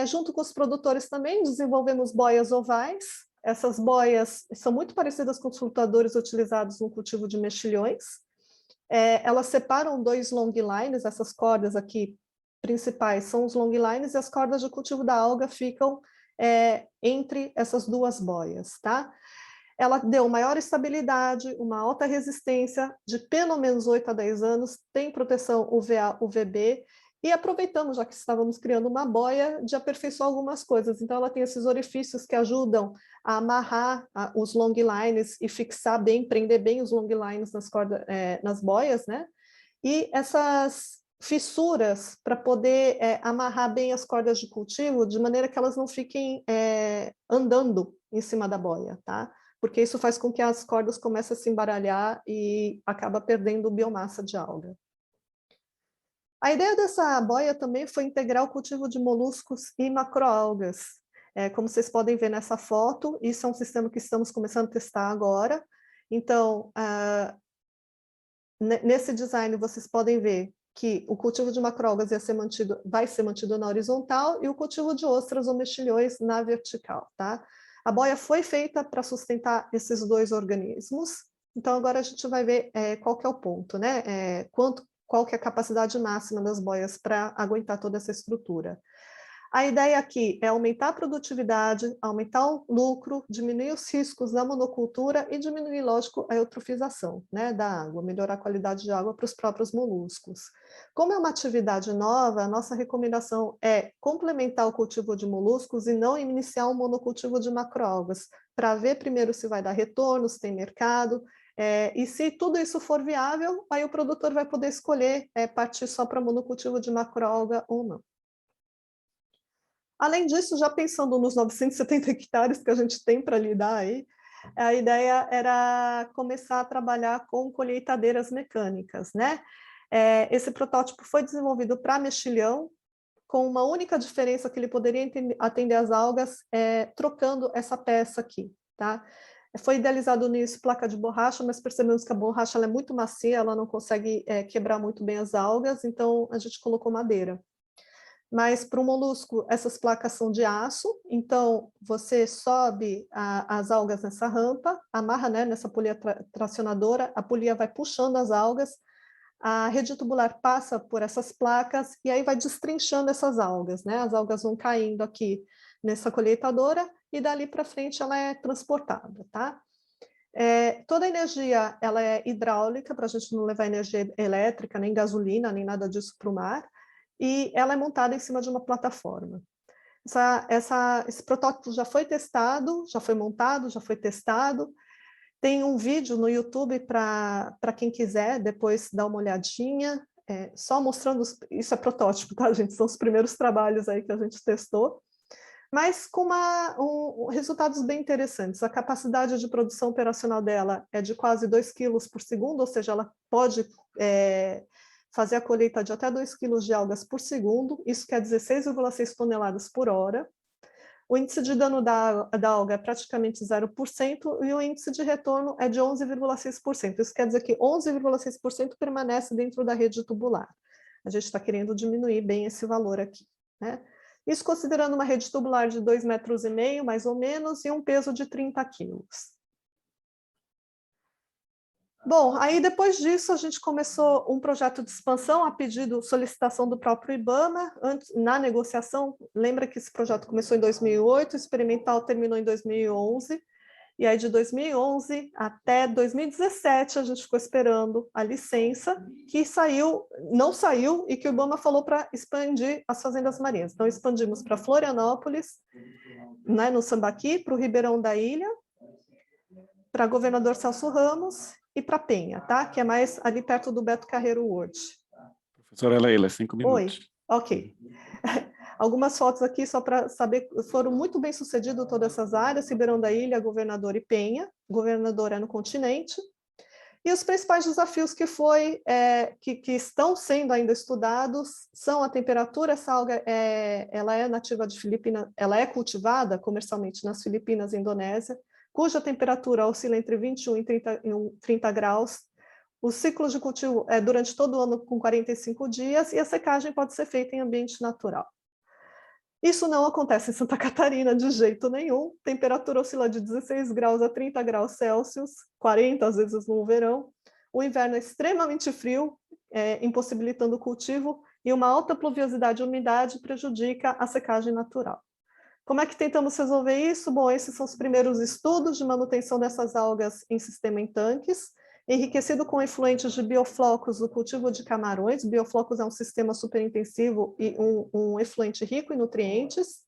junto com os produtores também, desenvolvemos boias ovais. Essas boias são muito parecidas com os flutuadores utilizados no cultivo de mexilhões. Elas separam 2 long lines, essas cordas aqui principais são os long lines, e as cordas de cultivo da alga ficam entre essas 2 boias. Tá? Ela deu maior estabilidade, uma alta resistência, de pelo menos 8 a 10 anos, tem proteção UVA, UVB, e aproveitamos, já que estávamos criando uma boia, de aperfeiçoar algumas coisas. Então, ela tem esses orifícios que ajudam a amarrar os long lines e fixar bem, prender bem os long lines nas boias, né? E essas fissuras para poder amarrar bem as cordas de cultivo, de maneira que elas não fiquem andando em cima da boia, tá? Porque isso faz com que as cordas comecem a se embaralhar e acaba perdendo biomassa de alga. A ideia dessa boia também foi integrar o cultivo de moluscos e macroalgas. Como vocês podem ver nessa foto, isso é um sistema que estamos começando a testar agora. Então, nesse design, vocês podem ver que o cultivo de macroalgas vai ser mantido na horizontal e o cultivo de ostras ou mexilhões na vertical. Tá? A boia foi feita para sustentar esses 2 organismos. Então, agora a gente vai ver qual que é o ponto, né? Qual que é a capacidade máxima das boias para aguentar toda essa estrutura. A ideia aqui é aumentar a produtividade, aumentar o lucro, diminuir os riscos da monocultura e diminuir, lógico, a eutrofização, né, da água, melhorar a qualidade de água para os próprios moluscos. Como é uma atividade nova, a nossa recomendação é complementar o cultivo de moluscos e não iniciar um monocultivo de macroalgas, para ver primeiro se vai dar retorno, se tem mercado, e se tudo isso for viável, aí o produtor vai poder escolher partir só para monocultivo de macroalga ou não. Além disso, já pensando nos 970 hectares que a gente tem para lidar aí, a ideia era começar a trabalhar com colheitadeiras mecânicas, né? Esse protótipo foi desenvolvido para mexilhão, com uma única diferença que ele poderia atender as algas, trocando essa peça aqui, tá? Foi idealizado nisso placa de borracha, mas percebemos que a borracha ela é muito macia, ela não consegue quebrar muito bem as algas, então a gente colocou madeira. Mas para o molusco, essas placas são de aço, então você sobe as algas nessa rampa, amarra, né, nessa polia tracionadora, a polia vai puxando as algas, a rede tubular passa por essas placas e aí vai destrinchando essas algas, né? As algas vão caindo aqui nessa colheitadora e dali para frente ela é transportada, tá? Toda a energia ela é hidráulica, para a gente não levar energia elétrica, nem gasolina, nem nada disso para o mar, e ela é montada em cima de uma plataforma. Esse protótipo já foi testado, já foi montado, já foi testado. Tem um vídeo no YouTube para quem quiser depois dar uma olhadinha, só mostrando, isso é protótipo, tá, gente? São os primeiros trabalhos aí que a gente testou, mas com resultados bem interessantes. A capacidade de produção operacional dela é de quase 2 quilos por segundo, ou seja, ela pode fazer a colheita de até 2 quilos de algas por segundo, isso quer dizer 6,6 toneladas por hora. O índice de dano da alga é praticamente 0% e o índice de retorno é de 11,6%. Isso quer dizer que 11,6% permanece dentro da rede tubular. A gente está querendo diminuir bem esse valor aqui, né? Isso considerando uma rede tubular de 2,5 metros, mais ou menos, e um peso de 30 quilos. Bom, aí depois disso a gente começou um projeto de expansão a pedido, solicitação do próprio IBAMA, na negociação. Lembra que esse projeto começou em 2008, o experimental terminou em 2011, e aí de 2011 até 2017 a gente ficou esperando a licença, que não saiu, e que o IBAMA falou para expandir as fazendas marinhas. Então expandimos para Florianópolis, né, no Sambaqui, para o Ribeirão da Ilha, para Governador Celso Ramos e para Penha, tá? Que é mais ali perto do Beto Carreiro World. Professora Leila, 5 minutos. Oi, ok. Algumas fotos aqui só para saber, foram muito bem sucedidas todas essas áreas, Ribeirão da Ilha, Governador e Penha. Governador é no continente. E os principais desafios que estão sendo ainda estudados são a temperatura. Essa alga ela é nativa de Filipinas, ela é cultivada comercialmente nas Filipinas e Indonésia, cuja temperatura oscila entre 21 e 30 graus. O ciclo de cultivo é durante todo o ano com 45 dias e a secagem pode ser feita em ambiente natural. Isso não acontece em Santa Catarina de jeito nenhum. Temperatura oscila de 16 graus a 30 graus Celsius, 40 às vezes no verão. O inverno é extremamente frio, impossibilitando o cultivo, e uma alta pluviosidade e umidade prejudica a secagem natural. Como é que tentamos resolver isso? Bom, esses são os primeiros estudos de manutenção dessas algas em sistema em tanques, enriquecido com efluentes de bioflocos do cultivo de camarões. Bioflocos é um sistema superintensivo e um efluente rico em nutrientes.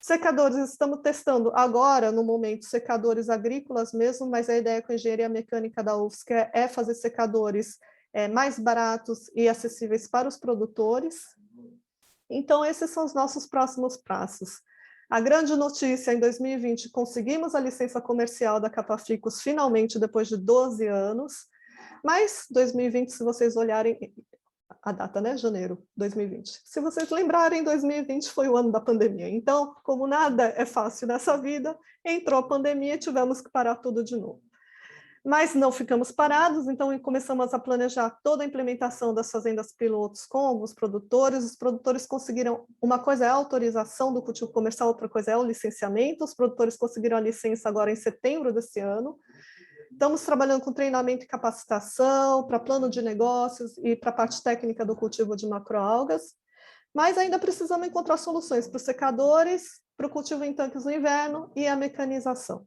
Secadores, estamos testando agora, no momento, secadores agrícolas mesmo, mas a ideia com a engenharia mecânica da UFSC é fazer secadores mais baratos e acessíveis para os produtores. Então, esses são os nossos próximos passos. A grande notícia, em 2020, conseguimos a licença comercial da Capaficus, finalmente, depois de 12 anos, mas 2020, se vocês olharem, a data, né, janeiro de 2020, se vocês lembrarem, 2020 foi o ano da pandemia, então, como nada é fácil nessa vida, entrou a pandemia e tivemos que parar tudo de novo. Mas não ficamos parados, então começamos a planejar toda a implementação das fazendas pilotos com alguns produtores. Os produtores conseguiram, uma coisa é a autorização do cultivo comercial, outra coisa é o licenciamento. Os produtores conseguiram a licença agora em setembro desse ano. Estamos trabalhando com treinamento e capacitação para plano de negócios e para a parte técnica do cultivo de macroalgas, mas ainda precisamos encontrar soluções para os secadores, para o cultivo em tanques no inverno e a mecanização.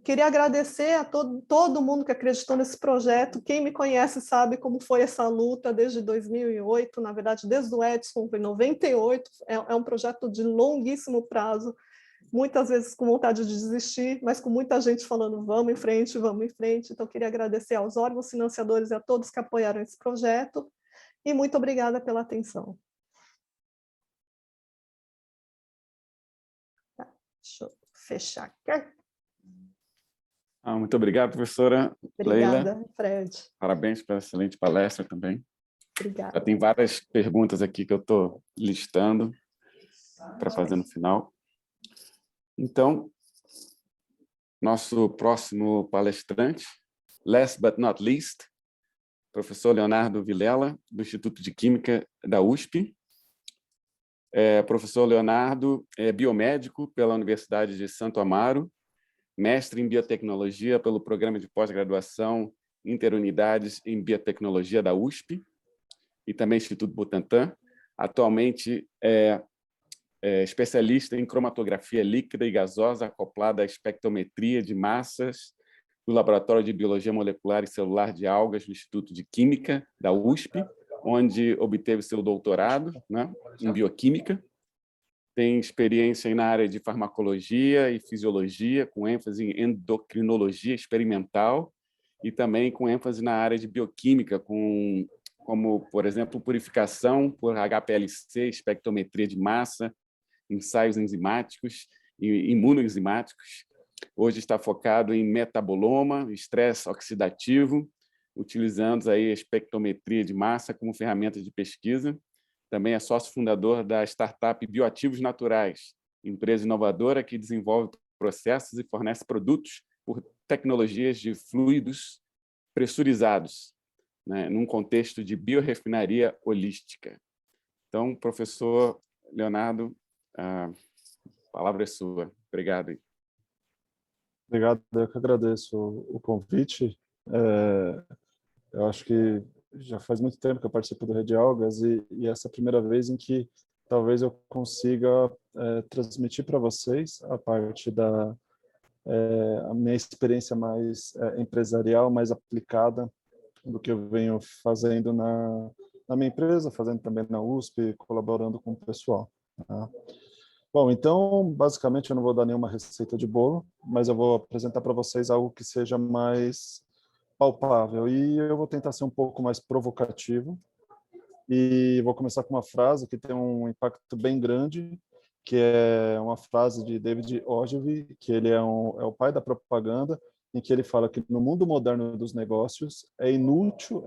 Queria agradecer a todo mundo que acreditou nesse projeto. Quem me conhece sabe como foi essa luta desde 2008, na verdade, desde o Edson, foi em 98. É um projeto de longuíssimo prazo, muitas vezes com vontade de desistir, mas com muita gente falando vamos em frente, vamos em frente. Então, queria agradecer aos órgãos financiadores e a todos que apoiaram esse projeto. E muito obrigada pela atenção. Deixa eu fechar aqui. Muito obrigado, professora Obrigada, Leila. Fred. Parabéns pela excelente palestra também. Obrigada. Tem várias perguntas aqui que eu estou listando para fazer no final. Então, nosso próximo palestrante, last but not least, professor Leonardo Vilela, do Instituto de Química da USP. Professor Leonardo é biomédico pela Universidade de Santo Amaro, mestre em biotecnologia pelo Programa de Pós-Graduação Interunidades em Biotecnologia da USP e também Instituto Butantan. Atualmente é especialista em cromatografia líquida e gasosa acoplada à espectrometria de massas do Laboratório de Biologia Molecular e Celular de Algas do Instituto de Química da USP, onde obteve seu doutorado, né, em bioquímica. Tem experiência na área de farmacologia e fisiologia, com ênfase em endocrinologia experimental e também com ênfase na área de bioquímica, como, por exemplo, purificação por HPLC, espectrometria de massa, ensaios enzimáticos e imunoenzimáticos. Hoje está focado em metaboloma, estresse oxidativo, utilizando aí a espectrometria de massa como ferramenta de pesquisa. Também é sócio fundador da startup Bioativos Naturais, empresa inovadora que desenvolve processos e fornece produtos por tecnologias de fluidos pressurizados, né, num contexto de biorefinaria holística. Então, professor Leonardo, a palavra é sua. Obrigado. Obrigado, eu que agradeço o convite. Eu acho que já faz muito tempo que eu participo do Rede Algas e essa é a primeira vez em que talvez eu consiga transmitir para vocês a parte a minha experiência mais empresarial, mais aplicada do que eu venho fazendo na minha empresa, fazendo também na USP, colaborando com o pessoal. Tá? Bom, então, basicamente, eu não vou dar nenhuma receita de bolo, mas eu vou apresentar para vocês algo que seja mais palpável. E eu vou tentar ser um pouco mais provocativo. E vou começar com uma frase que tem um impacto bem grande, que é uma frase de David Ogilvy, que ele é o pai da propaganda, em que ele fala que no mundo moderno dos negócios é inútil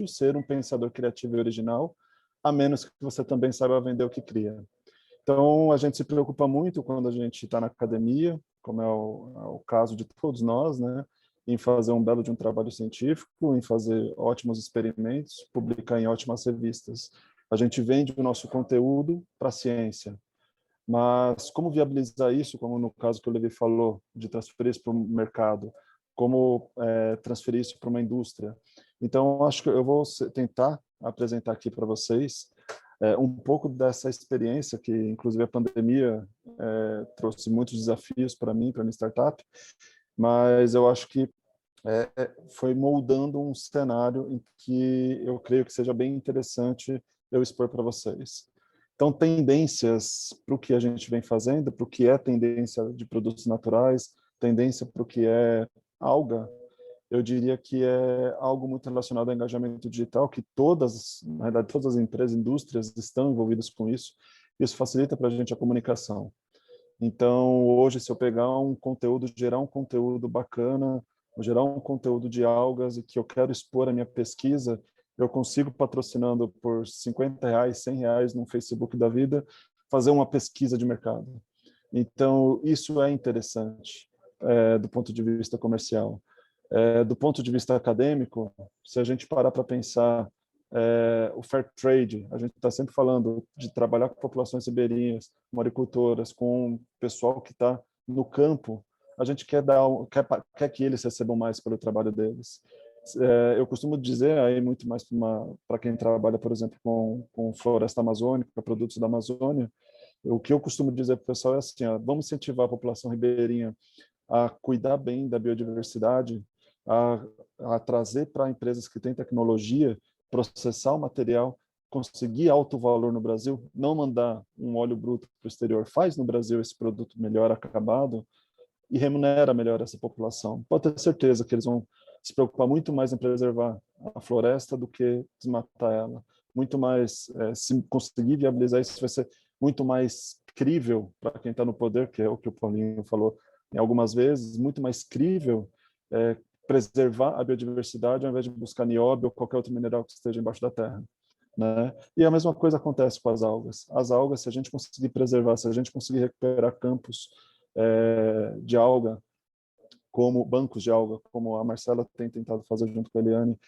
ser um pensador criativo e original, a menos que você também saiba vender o que cria. Então, a gente se preocupa muito quando a gente está na academia, como é o caso de todos nós, né? Em fazer um belo de um trabalho científico, em fazer ótimos experimentos, publicar em ótimas revistas. A gente vende o nosso conteúdo para a ciência. Mas como viabilizar isso, como no caso que o Levi falou, de transferir isso para o mercado, como transferir isso para uma indústria? Então, acho que eu vou tentar apresentar aqui para vocês um pouco dessa experiência que, inclusive, a pandemia trouxe muitos desafios para mim, para minha startup, mas eu acho que foi moldando um cenário em que eu creio que seja bem interessante eu expor para vocês. Então, tendências para o que a gente vem fazendo, para o que é tendência de produtos naturais, tendência para o que é alga, eu diria que é algo muito relacionado ao engajamento digital, que na verdade, todas as empresas, indústrias estão envolvidas com isso. Isso facilita para a gente a comunicação. Então, hoje, se eu pegar um conteúdo, gerar um conteúdo bacana, gerar um conteúdo de algas e que eu quero expor a minha pesquisa, eu consigo, patrocinando por R$50, R$100 no Facebook da vida, fazer uma pesquisa de mercado. Então, isso é interessante do ponto de vista comercial. Do ponto de vista acadêmico, se a gente parar para pensar o fair trade, a gente está sempre falando de trabalhar com populações ribeirinhas, maricultoras, com o pessoal que está no campo, a gente quer que eles recebam mais pelo trabalho deles. Eu costumo dizer aí muito mais para quem trabalha, por exemplo, com floresta amazônica, produtos da Amazônia, o que eu costumo dizer para o pessoal é assim, vamos incentivar a população ribeirinha a cuidar bem da biodiversidade, a trazer para empresas que têm tecnologia, processar o material, conseguir alto valor no Brasil, não mandar um óleo bruto para o exterior, faz no Brasil esse produto melhor acabado e remunera melhor essa população. Pode ter certeza que eles vão se preocupar muito mais em preservar a floresta do que desmatar ela. Muito mais, se conseguir viabilizar isso, vai ser muito mais crível para quem está no poder, que é o que o Paulinho falou em algumas vezes, muito mais crível preservar a biodiversidade ao invés de buscar nióbio ou qualquer outro mineral que esteja embaixo da terra. né? E a mesma coisa acontece com as algas. As algas, se a gente conseguir preservar, se a gente conseguir recuperar campos de alga, como bancos de alga, como a Marcela tem tentado fazer junto com a Eliane,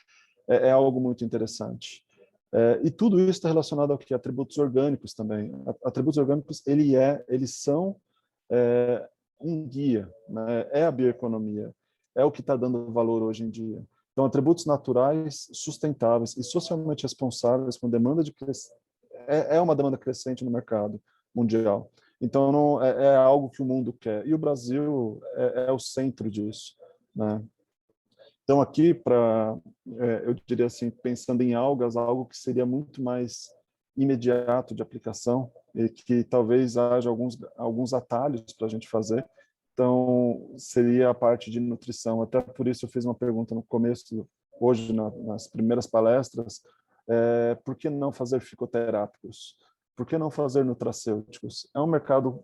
é algo muito interessante. E tudo isso está relacionado ao que? Atributos orgânicos também. Atributos orgânicos, eles são um guia, né? É a bioeconomia, é o que está dando valor hoje em dia. Então, atributos naturais, sustentáveis e socialmente responsáveis, com demanda é uma demanda crescente no mercado mundial. Então, não, é algo que o mundo quer. E o Brasil é o centro disso, né? Então, aqui, eu diria assim, pensando em algas, algo que seria muito mais imediato de aplicação e que talvez haja alguns atalhos para a gente fazer. Então, seria a parte de nutrição. Até por isso eu fiz uma pergunta no começo, hoje, nas primeiras palestras, por que não fazer ficoterápicos? Por que não fazer nutracêuticos? É um mercado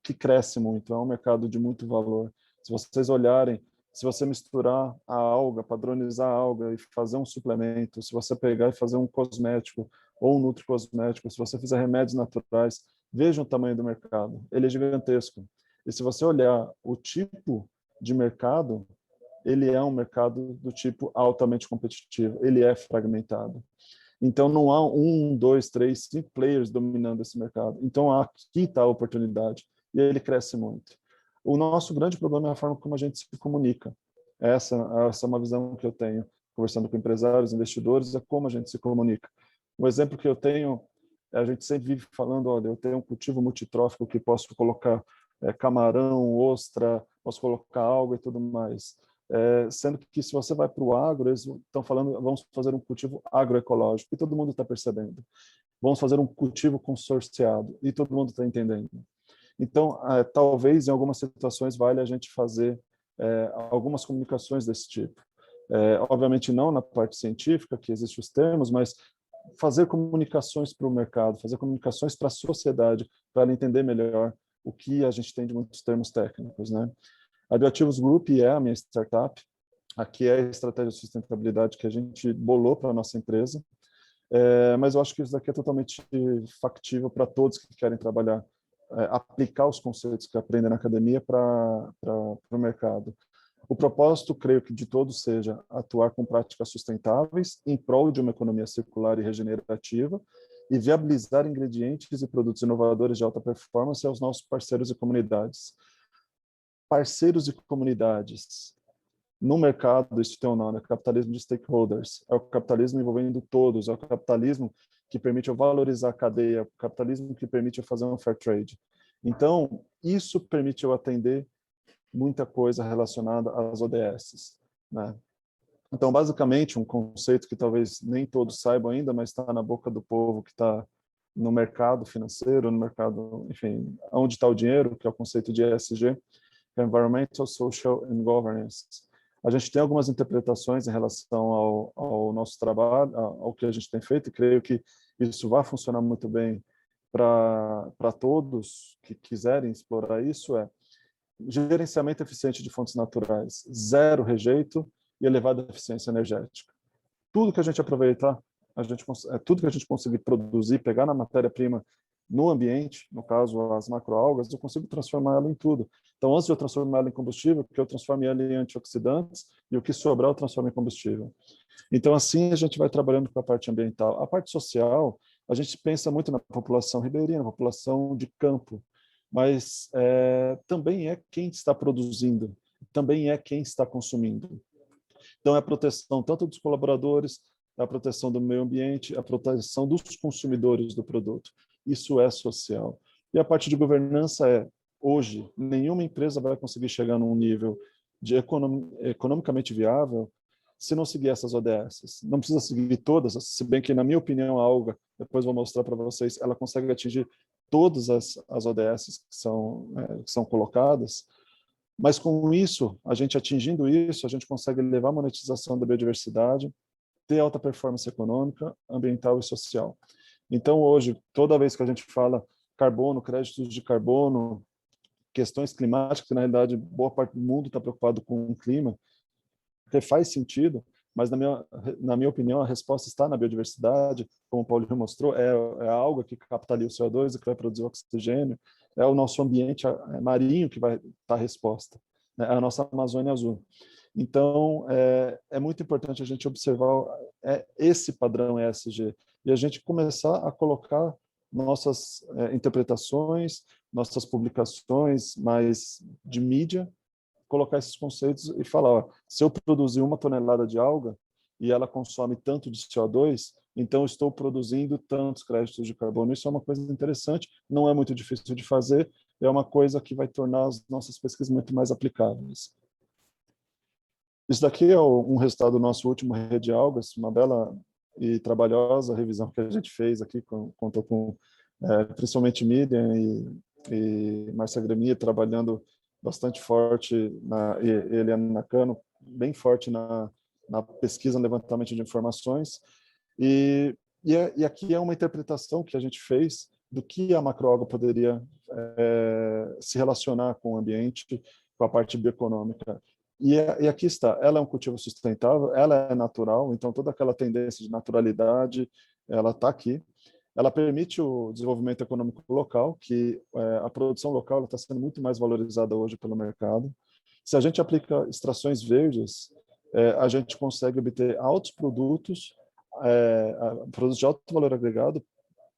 que cresce muito, é um mercado de muito valor. Se vocês olharem, se você misturar a alga, padronizar a alga e fazer um suplemento, se você pegar e fazer um cosmético ou um nutricosmético, se você fizer remédios naturais, vejam o tamanho do mercado. Ele é gigantesco. E se você olhar o tipo de mercado, ele é um mercado do tipo altamente competitivo. Ele é fragmentado. Então, não há 1, 2, 3, 5 players dominando esse mercado. Então, aqui está a oportunidade. E ele cresce muito. O nosso grande problema é a forma como a gente se comunica. Essa é uma visão que eu tenho, conversando com empresários, investidores, é como a gente se comunica. Um exemplo que eu tenho, a gente sempre vive falando, olha, eu tenho um cultivo multitrófico que posso colocar camarão, ostra, posso colocar alga e tudo mais. Sendo que se você vai para o agro, eles estão falando, vamos fazer um cultivo agroecológico, e todo mundo está percebendo. Vamos fazer um cultivo consorciado, e todo mundo está entendendo. Então, talvez em algumas situações valha a gente fazer algumas comunicações desse tipo. Obviamente não na parte científica, que existem os termos, mas fazer comunicações para o mercado, fazer comunicações para a sociedade, para ela entender melhor o que a gente tem de muitos termos técnicos, né? A Bioativos Group é a minha startup. Aqui é a estratégia de sustentabilidade que a gente bolou para a nossa empresa. Mas eu acho que isso daqui é totalmente factível para todos que querem trabalhar, aplicar os conceitos que aprendem na academia para o mercado. O propósito, creio que de todos, seja atuar com práticas sustentáveis em prol de uma economia circular e regenerativa e viabilizar ingredientes e produtos inovadores de alta performance aos nossos parceiros e comunidades. Parceiros e comunidades. No mercado, isso tem um nome, é capitalismo de stakeholders. É o capitalismo envolvendo todos, é o capitalismo que permite eu valorizar a cadeia, é o capitalismo que permite eu fazer um fair trade. Então, isso permite eu atender muita coisa relacionada às ODS, né? Então, basicamente, um conceito que talvez nem todos saibam ainda, mas está na boca do povo que está no mercado financeiro, no mercado, enfim, onde está o dinheiro, que é o conceito de ESG, Environmental, Social and Governance. A gente tem algumas interpretações em relação ao nosso trabalho, ao que a gente tem feito, e creio que isso vai funcionar muito bem para todos que quiserem explorar isso. Gerenciamento eficiente de fontes naturais, zero rejeito e elevada eficiência energética. Tudo que a gente aproveitar, tudo que a gente conseguir produzir, pegar na matéria-prima no ambiente, no caso as macroalgas, eu consigo transformar ela em tudo. Então, antes de eu transformar ela em combustível, porque eu transformo ela em antioxidantes e o que sobrar eu transformo em combustível. Então, assim a gente vai trabalhando com a parte ambiental. A parte social, a gente pensa muito na população ribeirinha, na população de campo, mas também é quem está produzindo, também é quem está consumindo. Então, é a proteção tanto dos colaboradores, a proteção do meio ambiente, a proteção dos consumidores do produto. Isso é social. E a parte de governança hoje, nenhuma empresa vai conseguir chegar num nível de economicamente viável se não seguir essas ODS. Não precisa seguir todas, se bem que, na minha opinião, a alga, depois vou mostrar para vocês, ela consegue atingir todas as ODS que são colocadas, mas com isso, a gente atingindo isso, a gente consegue levar a monetização da biodiversidade, ter alta performance econômica, ambiental e social. Então, hoje, toda vez que a gente fala carbono, créditos de carbono, questões climáticas, que na realidade boa parte do mundo está preocupado com o clima, que faz sentido, mas na minha opinião a resposta está na biodiversidade, como o Paulinho mostrou, é a alga que capta ali o CO2 e que vai produzir o oxigênio, é o nosso ambiente marinho que vai dar a resposta, né? É a nossa Amazônia azul. Então, é muito importante a gente observar esse padrão ESG e a gente começar a colocar nossas interpretações, nossas publicações mais de mídia, colocar esses conceitos e falar, ó, se eu produzir 1 tonelada de alga e ela consome tanto de CO2, então eu estou produzindo tantos créditos de carbono. Isso é uma coisa interessante, não é muito difícil de fazer, é uma coisa que vai tornar as nossas pesquisas muito mais aplicáveis. Isso daqui é um resultado do nosso último Rede Algas, uma bela e trabalhosa revisão que a gente fez aqui, contou com principalmente Miriam e Márcia Gremia trabalhando bastante forte, e Eliana Nakano, bem forte na pesquisa, no levantamento de informações. E aqui é uma interpretação que a gente fez do que a macroalga poderia se relacionar com o ambiente, com a parte bioeconômica. E aqui está, ela é um cultivo sustentável, ela é natural, então toda aquela tendência de naturalidade, ela está aqui. Ela permite o desenvolvimento econômico local, que a produção local está sendo muito mais valorizada hoje pelo mercado. Se a gente aplica extrações verdes, a gente consegue obter altos produtos, produtos de alto valor agregado,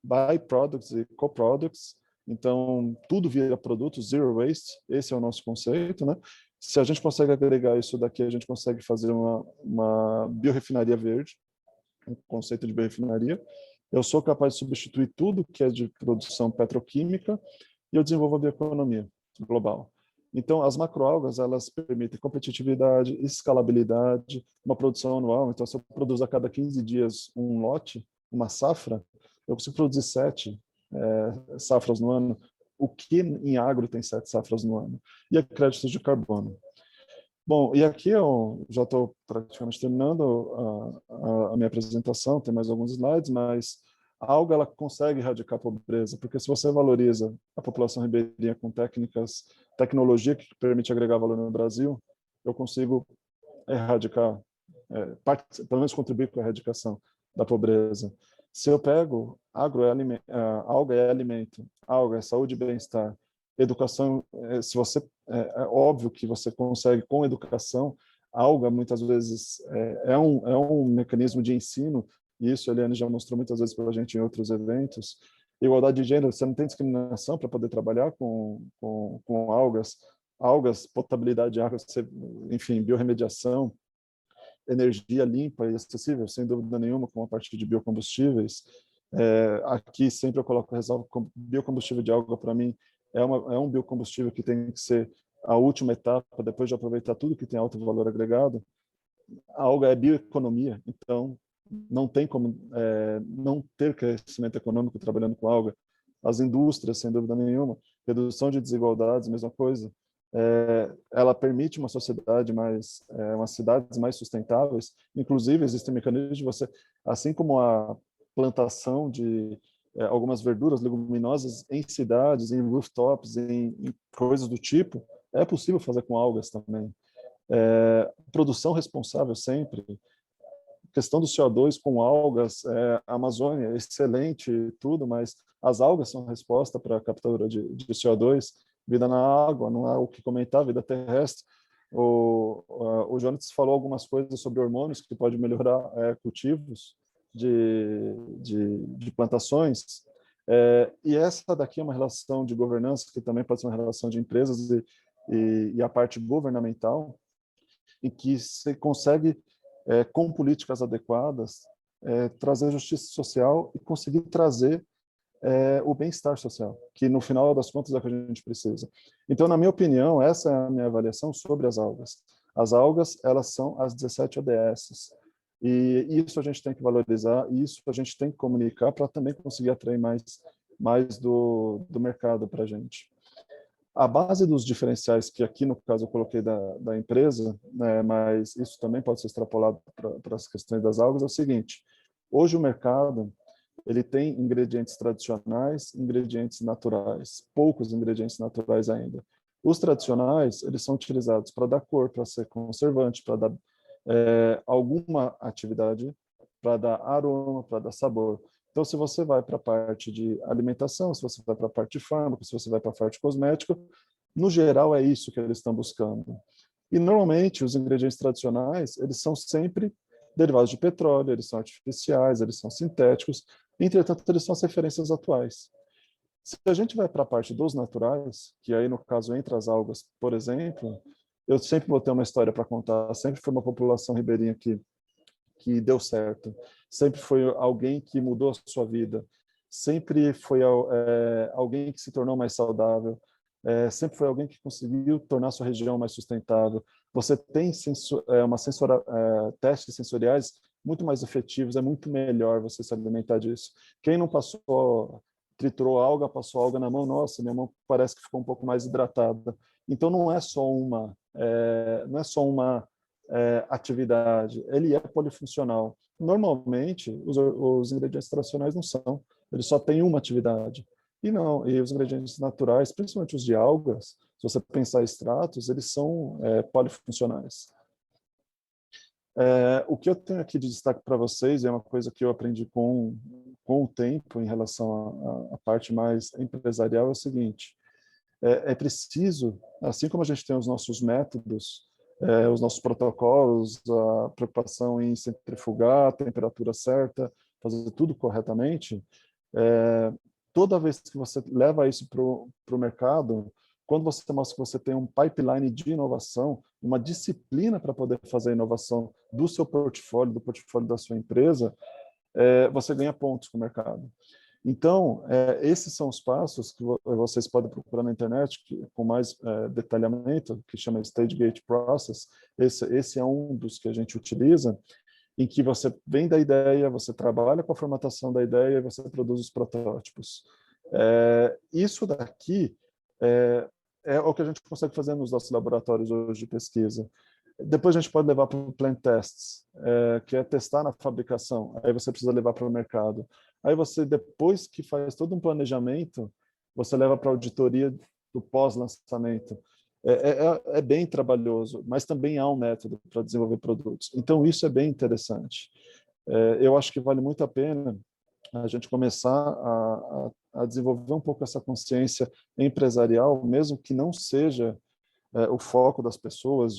byproducts e co-products. Então, tudo vira produto, zero waste, esse é o nosso conceito, né? Se a gente consegue agregar isso daqui, a gente consegue fazer uma biorefinaria verde, um conceito de biorefinaria. Eu sou capaz de substituir tudo que é de produção petroquímica e eu desenvolvo a bioeconomia global. Então, as macroalgas, elas permitem competitividade, escalabilidade, uma produção anual. Então, se eu produzo a cada 15 dias um lote, uma safra, eu consigo produzir 7 safras no ano. O que em agro tem 7 safras no ano? E a créditos de carbono. Bom, e aqui eu já estou praticamente terminando a minha apresentação, tem mais alguns slides, mas a alga ela consegue erradicar a pobreza, porque se você valoriza a população ribeirinha com tecnologia que permite agregar valor no Brasil, eu consigo erradicar, pelo menos contribuir com a erradicação da pobreza. Se eu pego alga é alimento, alga é saúde e bem-estar, educação, se você é óbvio que você consegue com educação, a alga muitas vezes é um mecanismo de ensino, e isso a Eliane já mostrou muitas vezes para a gente em outros eventos. Igualdade de gênero, você não tem discriminação para poder trabalhar com algas, potabilidade de água, enfim, biorremediação, energia limpa e acessível, sem dúvida nenhuma, com a parte de biocombustíveis. Aqui sempre eu coloco a ressalva, biocombustível de alga para mim é um biocombustível que tem que ser a última etapa, depois de aproveitar tudo que tem alto valor agregado. A alga é bioeconomia, então não tem como não ter crescimento econômico trabalhando com alga. As indústrias, sem dúvida nenhuma, redução de desigualdades, mesma coisa. Ela permite uma sociedade umas cidades mais sustentáveis. Inclusive, existem mecanismos de você, assim como a plantação de algumas verduras leguminosas em cidades, em rooftops, em coisas do tipo, é possível fazer com algas também. Produção responsável sempre. Questão do CO2 com algas, a Amazônia, excelente tudo, mas as algas são a resposta para a captura de CO2. Vida na água, não há o que comentar, vida terrestre. O Jonas falou algumas coisas sobre hormônios que podem melhorar cultivos de plantações. E essa daqui é uma relação de governança, que também pode ser uma relação de empresas e a parte governamental, em que você consegue, com políticas adequadas, trazer justiça social e conseguir trazer o bem-estar social, que no final das contas é o que a gente precisa. Então, na minha opinião, essa é a minha avaliação sobre as algas. As algas, elas são as 17 ODS. E isso a gente tem que valorizar, e isso a gente tem que comunicar para também conseguir atrair mais do mercado para a gente. A base dos diferenciais, que aqui no caso eu coloquei da empresa, né, mas isso também pode ser extrapolado para as questões das algas, é o seguinte: hoje o mercado ele tem ingredientes tradicionais, ingredientes naturais, poucos ingredientes naturais ainda. Os tradicionais, eles são utilizados para dar cor, para ser conservante, para dar alguma atividade para dar aroma, para dar sabor. Então, se você vai para a parte de alimentação, se você vai para a parte de fármaco, se você vai para a parte cosmética, no geral é isso que eles estão buscando. E normalmente os ingredientes tradicionais, eles são sempre derivados de petróleo, eles são artificiais, eles são sintéticos, entretanto eles são as referências atuais. Se a gente vai para a parte dos naturais, que aí no caso entre as algas, por exemplo, eu sempre vou ter uma história para contar, sempre foi uma população ribeirinha que deu certo, sempre foi alguém que mudou a sua vida, sempre foi alguém que se tornou mais saudável, sempre foi alguém que conseguiu tornar sua região mais sustentável. Você tem testes sensoriais muito mais efetivos, é muito melhor você se alimentar disso. Quem não triturou alga, passou alga na mão, nossa, minha mão parece que ficou um pouco mais hidratada. Então não é só uma atividade, ele é polifuncional. Normalmente, os ingredientes tradicionais não são, eles só têm uma atividade. E os ingredientes naturais, principalmente os de algas, se você pensar em extratos, eles são polifuncionais. O que eu tenho aqui de destaque para vocês é uma coisa que eu aprendi com o tempo em relação à parte mais empresarial, é o seguinte: é preciso, assim como a gente tem os nossos métodos, os nossos protocolos, a preocupação em centrifugar, a temperatura certa, fazer tudo corretamente, toda vez que você leva isso para o mercado, quando você mostra que você tem um pipeline de inovação, uma disciplina para poder fazer a inovação do seu portfólio, do portfólio da sua empresa, você ganha pontos com o mercado. Então, esses são os passos que vocês podem procurar na internet com mais detalhamento, que chama Stage Gate Process. Esse é um dos que a gente utiliza, em que você vem da ideia, você trabalha com a formatação da ideia e você produz os protótipos. Isso daqui é o que a gente consegue fazer nos nossos laboratórios hoje de pesquisa. Depois a gente pode levar para o plant tests, que é testar na fabricação. Aí você precisa levar para o mercado. Aí você, depois que faz todo um planejamento, você leva para a auditoria do pós-lançamento. É bem trabalhoso, mas também há um método para desenvolver produtos. Então, isso é bem interessante. Eu acho que vale muito a pena a gente começar a desenvolver um pouco essa consciência empresarial, mesmo que não seja o foco das pessoas.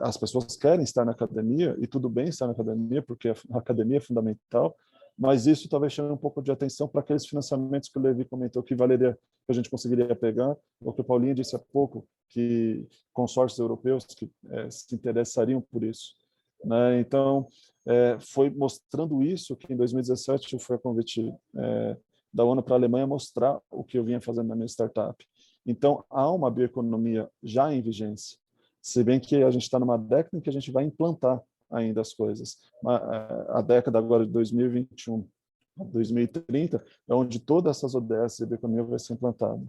As pessoas querem estar na academia, e tudo bem estar na academia, porque a academia é fundamental, mas isso talvez chame um pouco de atenção para aqueles financiamentos que o Levi comentou que valeria, que a gente conseguiria pegar, ou que o Paulinho disse há pouco, que consórcios europeus que se interessariam por isso, né? Então, foi mostrando isso que em 2017 foi a convite da ONU para a Alemanha mostrar o que eu vinha fazendo na minha startup. Então, há uma bioeconomia já em vigência, se bem que a gente está numa década em que a gente vai implantar ainda as coisas. A década agora de 2021 a 2030 é onde todas essas ODS de bioeconomia vai ser implantada.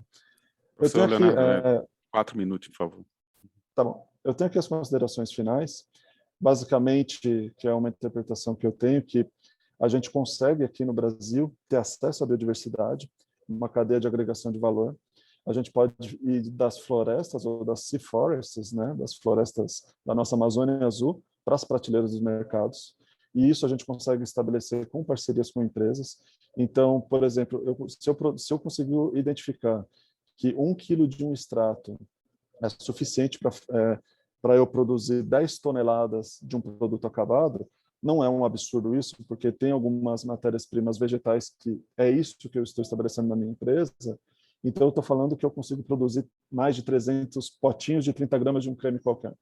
Professor Leonardo, 4 minutos, por favor. Tá bom. Eu tenho aqui as considerações finais. Basicamente, que é uma interpretação que eu tenho, que a gente consegue aqui no Brasil ter acesso à biodiversidade, uma cadeia de agregação de valor. A gente pode ir das florestas ou das sea forests, né, das florestas da nossa Amazônia Azul, para as prateleiras dos mercados. E isso a gente consegue estabelecer com parcerias com empresas. Então, por exemplo, se eu conseguir identificar que 1 quilo de um extrato é suficiente para eu produzir 10 toneladas de um produto acabado, não é um absurdo isso, porque tem algumas matérias-primas vegetais que é isso que eu estou estabelecendo na minha empresa. Então, eu estou falando que eu consigo produzir mais de 300 potinhos de 30 gramas de um creme qualquer.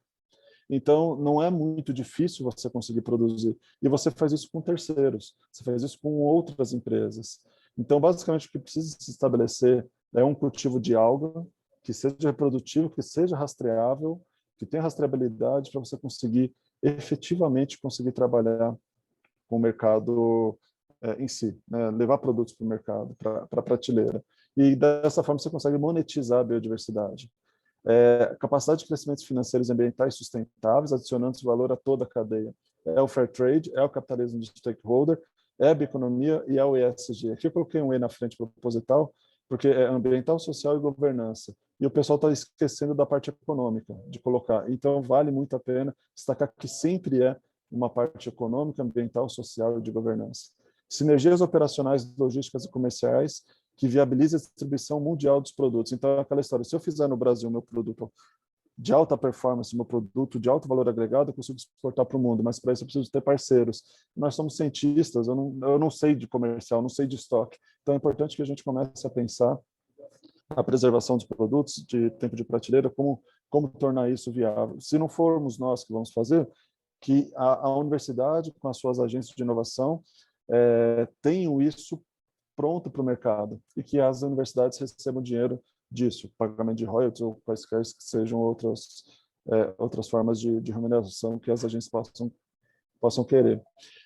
Então, não é muito difícil você conseguir produzir. E você faz isso com terceiros, você faz isso com outras empresas. Então, basicamente, o que precisa se estabelecer é um cultivo de alga que seja reprodutivo, que seja rastreável, que tenha rastreabilidade para você conseguir efetivamente trabalhar com o mercado em si, né? Levar produtos para o mercado, para a prateleira. E dessa forma você consegue monetizar a biodiversidade. Capacidade de crescimentos financeiros e ambientais sustentáveis, adicionando esse valor a toda a cadeia. É o fair trade, é o capitalismo de stakeholder, é a bioeconomia e é o ESG. Aqui eu coloquei um E na frente proposital porque é ambiental, social e governança. E o pessoal está esquecendo da parte econômica de colocar. Então, vale muito a pena destacar que sempre é uma parte econômica, ambiental, social e de governança. Sinergias operacionais, logísticas e comerciais que viabilizam a distribuição mundial dos produtos. Então, é aquela história, se eu fizer no Brasil meu produto de alta performance, meu produto de alto valor agregado, eu consigo exportar para o mundo, mas para isso eu preciso ter parceiros. Nós somos cientistas, eu não sei de comercial, não sei de estoque. Então, é importante que a gente comece a pensar a preservação dos produtos, de tempo de prateleira, como tornar isso viável. Se não formos nós que vamos fazer, que a universidade, com as suas agências de inovação, tenham isso pronto para o mercado e que as universidades recebam dinheiro disso, pagamento de royalties ou quaisquer que sejam outras formas de remuneração que as agências possam querer.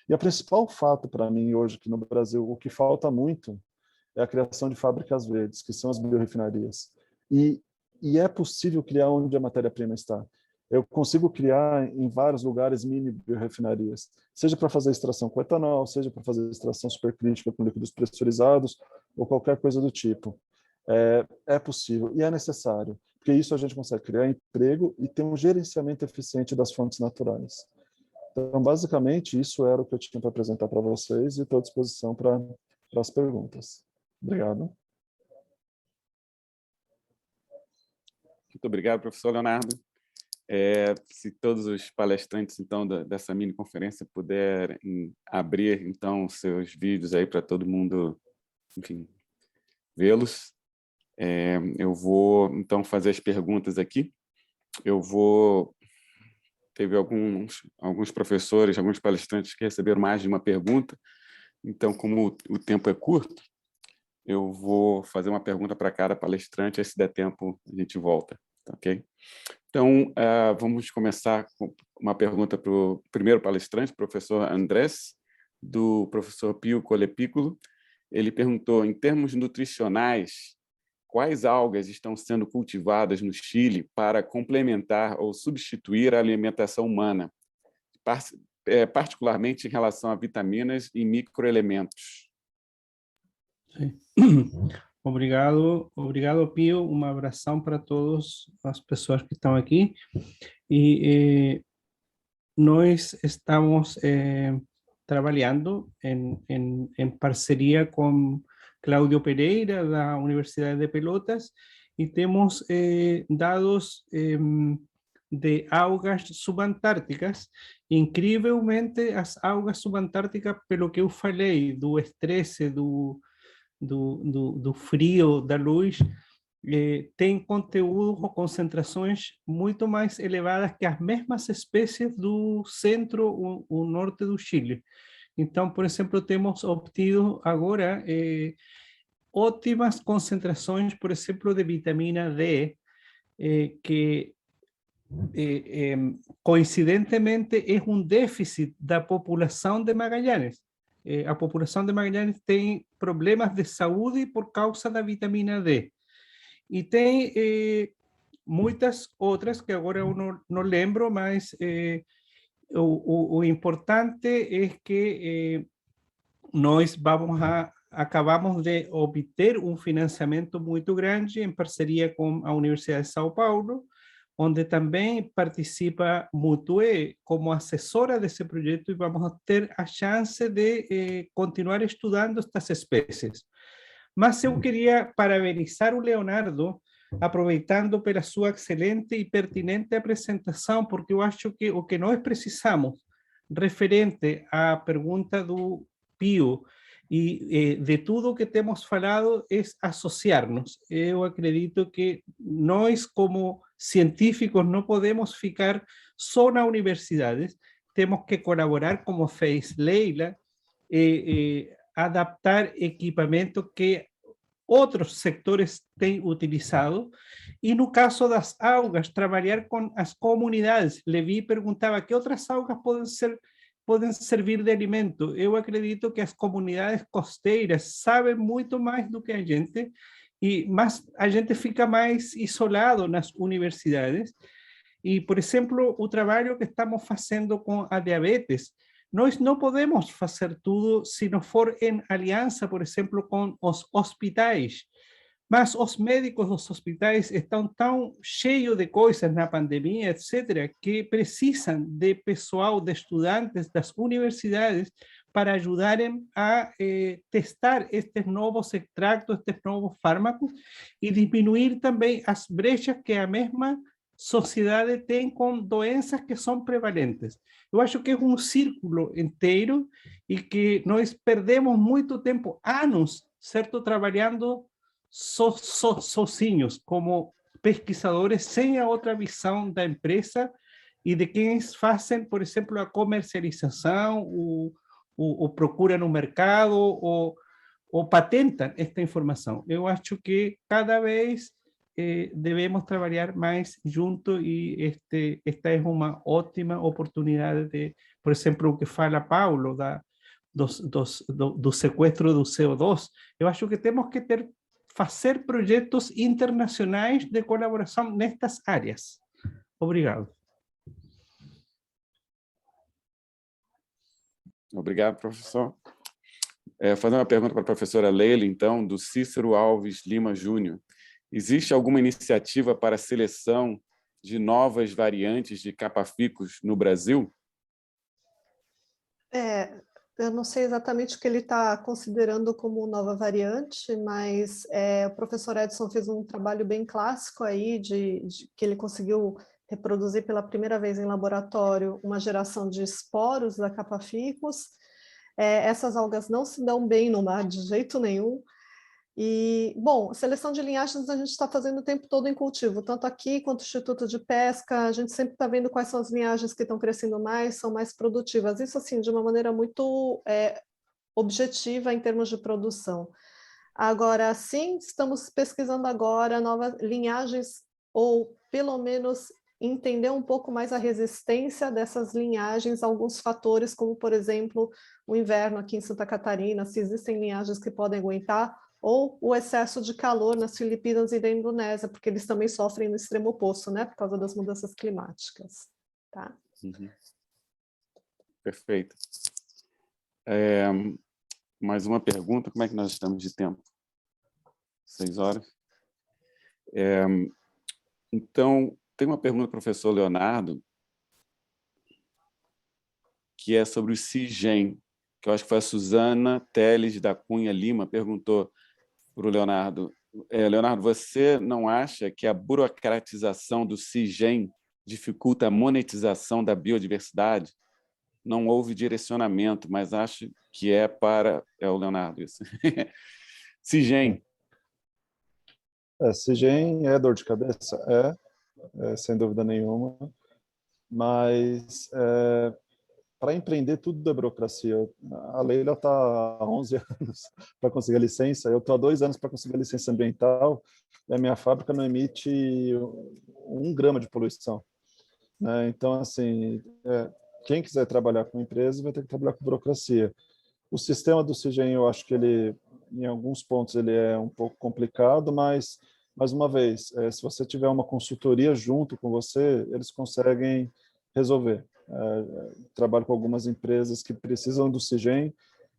E o principal fato para mim hoje que no Brasil o que falta muito é a criação de fábricas verdes, que são as biorefinarias. E é possível criar onde a matéria-prima está. Eu consigo criar em vários lugares mini biorefinarias, seja para fazer extração com etanol, seja para fazer extração supercrítica com líquidos pressurizados, ou qualquer coisa do tipo. É possível e é necessário, porque isso a gente consegue criar emprego e ter um gerenciamento eficiente das fontes naturais. Então, basicamente, isso era o que eu tinha para apresentar para vocês e estou à disposição para as perguntas. Obrigado. Muito obrigado, professor Leonardo. Se todos os palestrantes, então, dessa mini-conferência puderem abrir, então, seus vídeos aí para todo mundo, enfim, vê-los. Eu vou, então, fazer as perguntas aqui. Teve alguns professores, alguns palestrantes que receberam mais de uma pergunta, então, como o tempo é curto, eu vou fazer uma pergunta para cada palestrante, aí se der tempo a gente volta, tá, ok? Então, vamos começar com uma pergunta para o primeiro palestrante, professor Andrés, do professor Pio Colepículo. Ele perguntou, em termos nutricionais, quais algas estão sendo cultivadas no Chile para complementar ou substituir a alimentação humana, particularmente em relação a vitaminas e microelementos? Sim. Obrigado, Pio. Um abração para todas as pessoas que estão aqui. E nós estamos trabalhando em parceria com Cláudio Pereira, da Universidade de Pelotas, e temos dados de algas subantárticas. Incrivelmente, as algas subantárticas, pelo que eu falei, do estresse, do frio, da luz, tem conteúdo ou concentrações muito mais elevadas que as mesmas espécies do centro ou norte do Chile. Então, por exemplo, temos obtido agora ótimas concentrações, por exemplo, de vitamina D, que coincidentemente é déficit da população de Magallanes. A população de Magallanes tem problemas de saúde por causa da vitamina D. E tem muitas outras que agora eu não lembro, mas o importante é que nós acabamos de obter um financiamento muito grande em parceria com a Universidade de São Paulo, onde também participa Mutue como assessora desse projeto, e vamos ter a chance de continuar estudando estas espécies. Mas eu queria parabenizar o Leonardo, aproveitando pela sua excelente e pertinente apresentação, porque eu acho que o que nós precisamos, referente à pergunta do Pio, e de tudo que temos falado, é associar-nos. Eu acredito que nós, como científicos, não podemos ficar só nas universidades, temos que colaborar, como fez Leila, adaptar equipamento que outros setores têm utilizado, e no caso das algas, trabalhar com as comunidades. Levi perguntava que outras algas podem servir de alimento. Eu acredito que as comunidades costeiras sabem muito mais do que a gente, mas a gente fica mais isolado nas universidades. E, por exemplo, o trabalho que estamos fazendo com a diabetes, nós não podemos fazer tudo se não for em aliança, por exemplo, com os hospitais, Mas os médicos dos hospitais estão tão cheios de coisas na pandemia, etc., que precisam de pessoal, de estudantes das universidades para ajudarem a testar estes novos extractos, estes novos fármacos e diminuir também as brechas que a mesma sociedade tem com doenças que são prevalentes. Eu acho que é um círculo inteiro e que nós perdemos muito tempo, anos, certo, trabalhando sozinhos, como pesquisadores, sem a outra visão da empresa e de quem fazem, por exemplo, a comercialização, o procura no mercado, ou patentam esta informação. Eu acho que cada vez devemos trabalhar mais juntos e esta é uma ótima oportunidade de, por exemplo, o que fala Paulo, do sequestro do CO2. Eu acho que temos que fazer projetos internacionais de colaboração nestas áreas. Obrigado. Obrigado, professor. Fazer uma pergunta para a professora Leila, então, do Cícero Alves Lima Júnior. Existe alguma iniciativa para a seleção de novas variantes de capa-ficus no Brasil? Eu não sei exatamente o que ele está considerando como nova variante, mas o professor Edson fez um trabalho bem clássico aí, que ele conseguiu reproduzir pela primeira vez em laboratório uma geração de esporos da capa-ficus. Essas algas não se dão bem no mar de jeito nenhum. E, bom, seleção de linhagens a gente está fazendo o tempo todo em cultivo, tanto aqui quanto no Instituto de Pesca, a gente sempre está vendo quais são as linhagens que estão crescendo mais, são mais produtivas, isso assim, de uma maneira muito objetiva em termos de produção. Agora, sim, estamos pesquisando agora novas linhagens, ou pelo menos entender um pouco mais a resistência dessas linhagens a alguns fatores, como, por exemplo, o inverno aqui em Santa Catarina, se existem linhagens que podem aguentar, ou o excesso de calor nas Filipinas e na Indonésia, porque eles também sofrem no extremo oposto, né, por causa das mudanças climáticas. Tá? Uhum. Perfeito. Mais uma pergunta, como é que nós estamos de tempo? 6 horas? Então, tem uma pergunta do professor Leonardo, que é sobre o CIGEM, que eu acho que foi a Suzana Teles da Cunha Lima, perguntou para o Leonardo. Leonardo, você não acha que a burocratização do CIGEM dificulta a monetização da biodiversidade? Não houve direcionamento, mas acho que é para... o Leonardo, isso. CIGEM. CIGEM é dor de cabeça? Sem dúvida nenhuma. Mas para empreender tudo é burocracia. A Leila está há 11 anos para conseguir a licença, eu estou há 2 anos para conseguir a licença ambiental, e a minha fábrica não emite 1 grama de poluição. Né? Então, assim, quem quiser trabalhar com empresa vai ter que trabalhar com burocracia. O sistema do CIGEM, eu acho que ele, em alguns pontos, ele é um pouco complicado, mas, mais uma vez, se você tiver uma consultoria junto com você, eles conseguem resolver. Trabalho com algumas empresas que precisam do CIGEM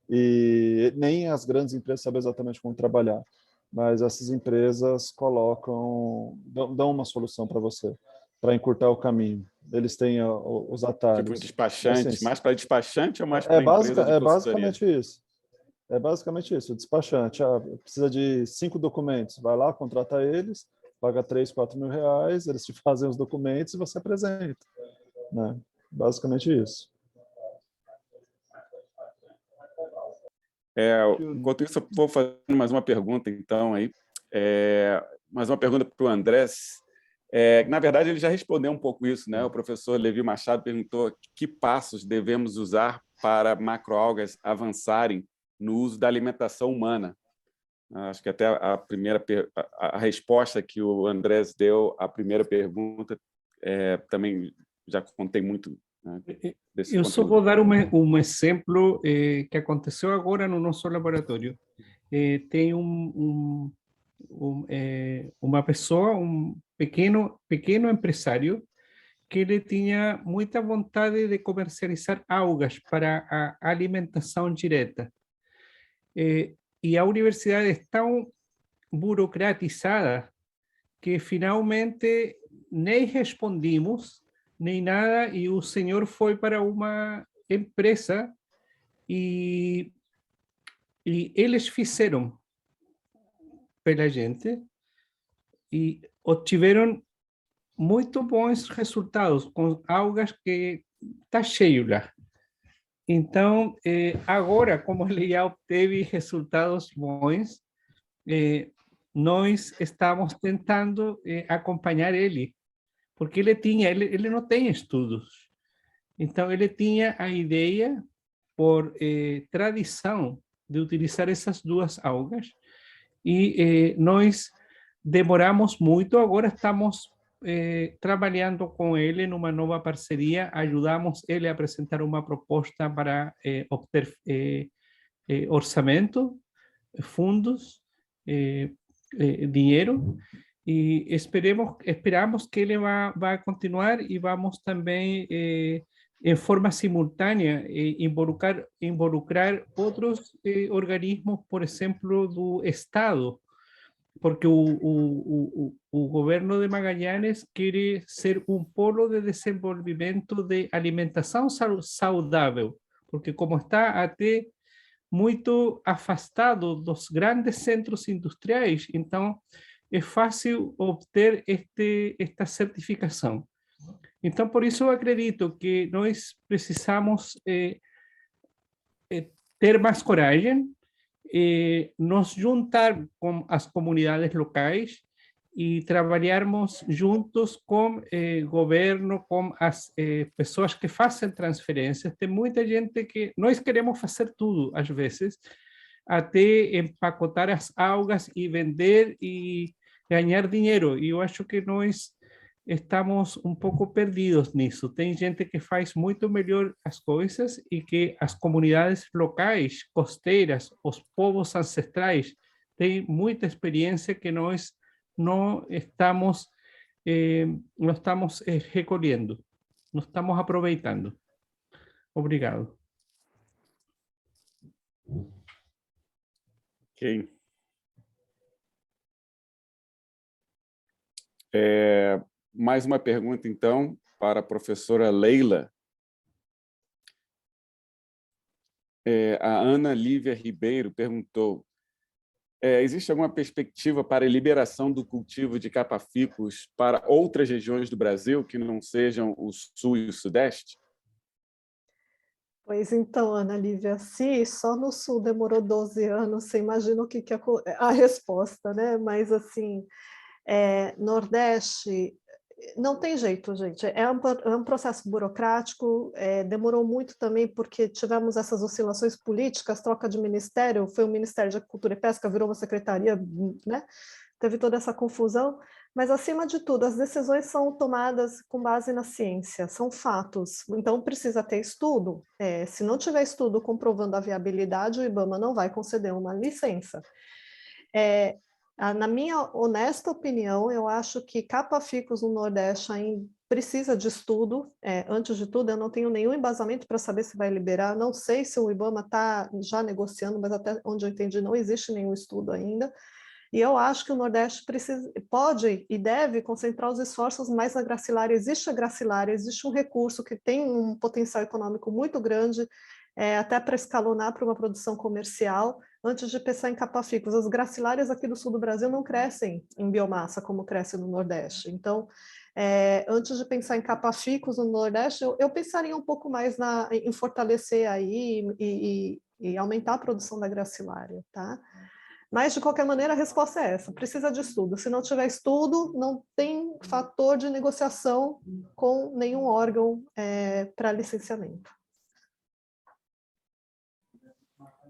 e nem as grandes empresas sabem exatamente como trabalhar, mas essas empresas dão uma solução para você, para encurtar o caminho. Eles têm os atalhos. Tipo despachante, assim, mais para despachante ou mais para empresa de consultoria? Basicamente isso. É basicamente isso. O despachante precisa de 5 documentos. Vai lá, contrata eles, paga 3, 4 mil reais, eles te fazem os documentos e você apresenta. Né? Basicamente isso. Enquanto isso, eu vou fazer mais uma pergunta, então, aí. Mais uma pergunta para o Andrés. Na verdade, ele já respondeu um pouco isso, né? O professor Levi Machado perguntou que passos devemos usar para macroalgas avançarem no uso da alimentação humana. Acho que até a resposta que o Andrés deu à primeira pergunta também já contei muito. Eu só vou dar um exemplo que aconteceu agora no nosso laboratório. Tem uma pessoa, pequeno empresário, que ele tinha muita vontade de comercializar algas para a alimentação direta. E a universidade é tão burocratizada que finalmente nem respondimos, nem nada, e o senhor foi para uma empresa e eles fizeram pela gente e obtiveram muito bons resultados com algas que está cheio lá. Então, agora, como ele já obteve resultados bons, nós estamos tentando acompanhar ele, porque ele não tem estudos. Então, ele tinha a ideia, por tradição, de utilizar essas duas algas, e nós demoramos muito, agora estamos trabalhando com ele numa nova parceria, ajudamos ele a apresentar uma proposta para obter orçamento, fundos, dinheiro, e esperamos que ele vai continuar e vamos também, em forma simultânea, involucrar outros organismos, por exemplo, do Estado, porque o governo de Magallanes quer ser um polo de desenvolvimento de alimentação saudável, porque como está até muito afastado dos grandes centros industriais, então é fácil obter esta certificação. Então, por isso eu acredito que nós precisamos ter mais coragem, nos juntar com as comunidades locais e trabalharmos juntos com o governo, com as pessoas que fazem transferências. Tem muita gente que nós queremos fazer tudo, às vezes, até empacotar as algas e vender e ganhar dinheiro. E eu acho que nós estamos um pouco perdidos nisso. Tem gente que faz muito melhor as coisas e que as comunidades locais, costeiras, os povos ancestrais, têm muita experiência que nós não estamos recolhendo, não estamos aproveitando. Obrigado. Ok. Mais uma pergunta, então, para a professora Leila. A Ana Lívia Ribeiro perguntou: existe alguma perspectiva para a liberação do cultivo de capa-ficus para outras regiões do Brasil que não sejam o Sul e o Sudeste? Pois então, Ana Lívia, se só no Sul demorou 12 anos, você imagina o que é a resposta, né? Mas, assim, Nordeste, não tem jeito, gente. É um processo burocrático, demorou muito também porque tivemos essas oscilações políticas, troca de ministério, foi o Ministério de Agricultura e Pesca, virou uma secretaria, né? Teve toda essa confusão, mas, acima de tudo, as decisões são tomadas com base na ciência, são fatos, então precisa ter estudo. Se não tiver estudo comprovando a viabilidade, o IBAMA não vai conceder uma licença. Na minha honesta opinião, eu acho que capa-ficus no Nordeste ainda precisa de estudo. Antes de tudo, eu não tenho nenhum embasamento para saber se vai liberar, não sei se o IBAMA está já negociando, mas até onde eu entendi não existe nenhum estudo ainda. E eu acho que o Nordeste pode e deve concentrar os esforços mais na gracilária. Existe a gracilária, existe um recurso que tem um potencial econômico muito grande, até para escalonar para uma produção comercial, antes de pensar em capa-ficus. As gracilárias aqui do sul do Brasil não crescem em biomassa como cresce no Nordeste. Então, antes de pensar em capa-ficus no Nordeste, eu pensaria um pouco mais em fortalecer aí e aumentar a produção da gracilária, tá? Mas, de qualquer maneira, a resposta é essa: precisa de estudo. Se não tiver estudo, não tem fator de negociação com nenhum órgão para licenciamento.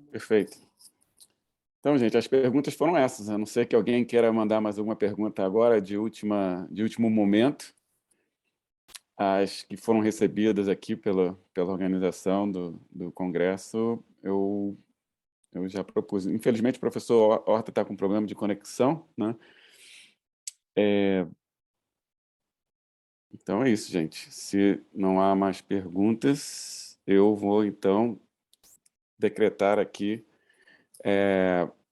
Perfeito. Então, gente, as perguntas foram essas. A não ser que alguém queira mandar mais alguma pergunta agora, de último momento. As que foram recebidas aqui pela organização do Congresso, eu já propus. Infelizmente, o professor Horta está com problema de conexão, né? Então é isso, gente. Se não há mais perguntas, eu vou, então, decretar aqui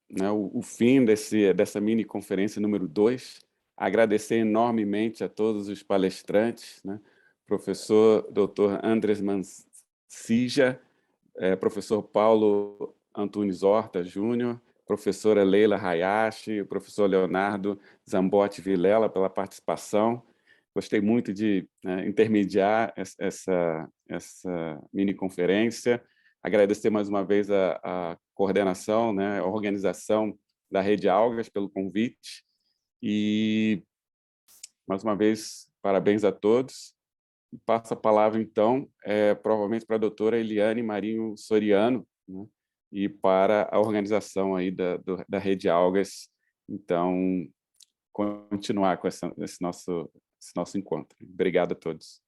né, o fim dessa mini conferência número 2, agradecer enormemente a todos os palestrantes, né, professor Dr. Andrés Mansilla, professor Paulo Antunes Horta Júnior, professora Leila Hayashi, o professor Leonardo Zambotti Vilela pela participação. Gostei muito de intermediar essa mini-conferência. Agradecer mais uma vez a coordenação, né, a organização da Rede Algas pelo convite. E, mais uma vez, parabéns a todos. Passo a palavra, então, provavelmente para a doutora Eliane Marinho Soriano, né, e para a organização aí da Rede Algas, então, continuar com esse nosso encontro. Obrigado a todos.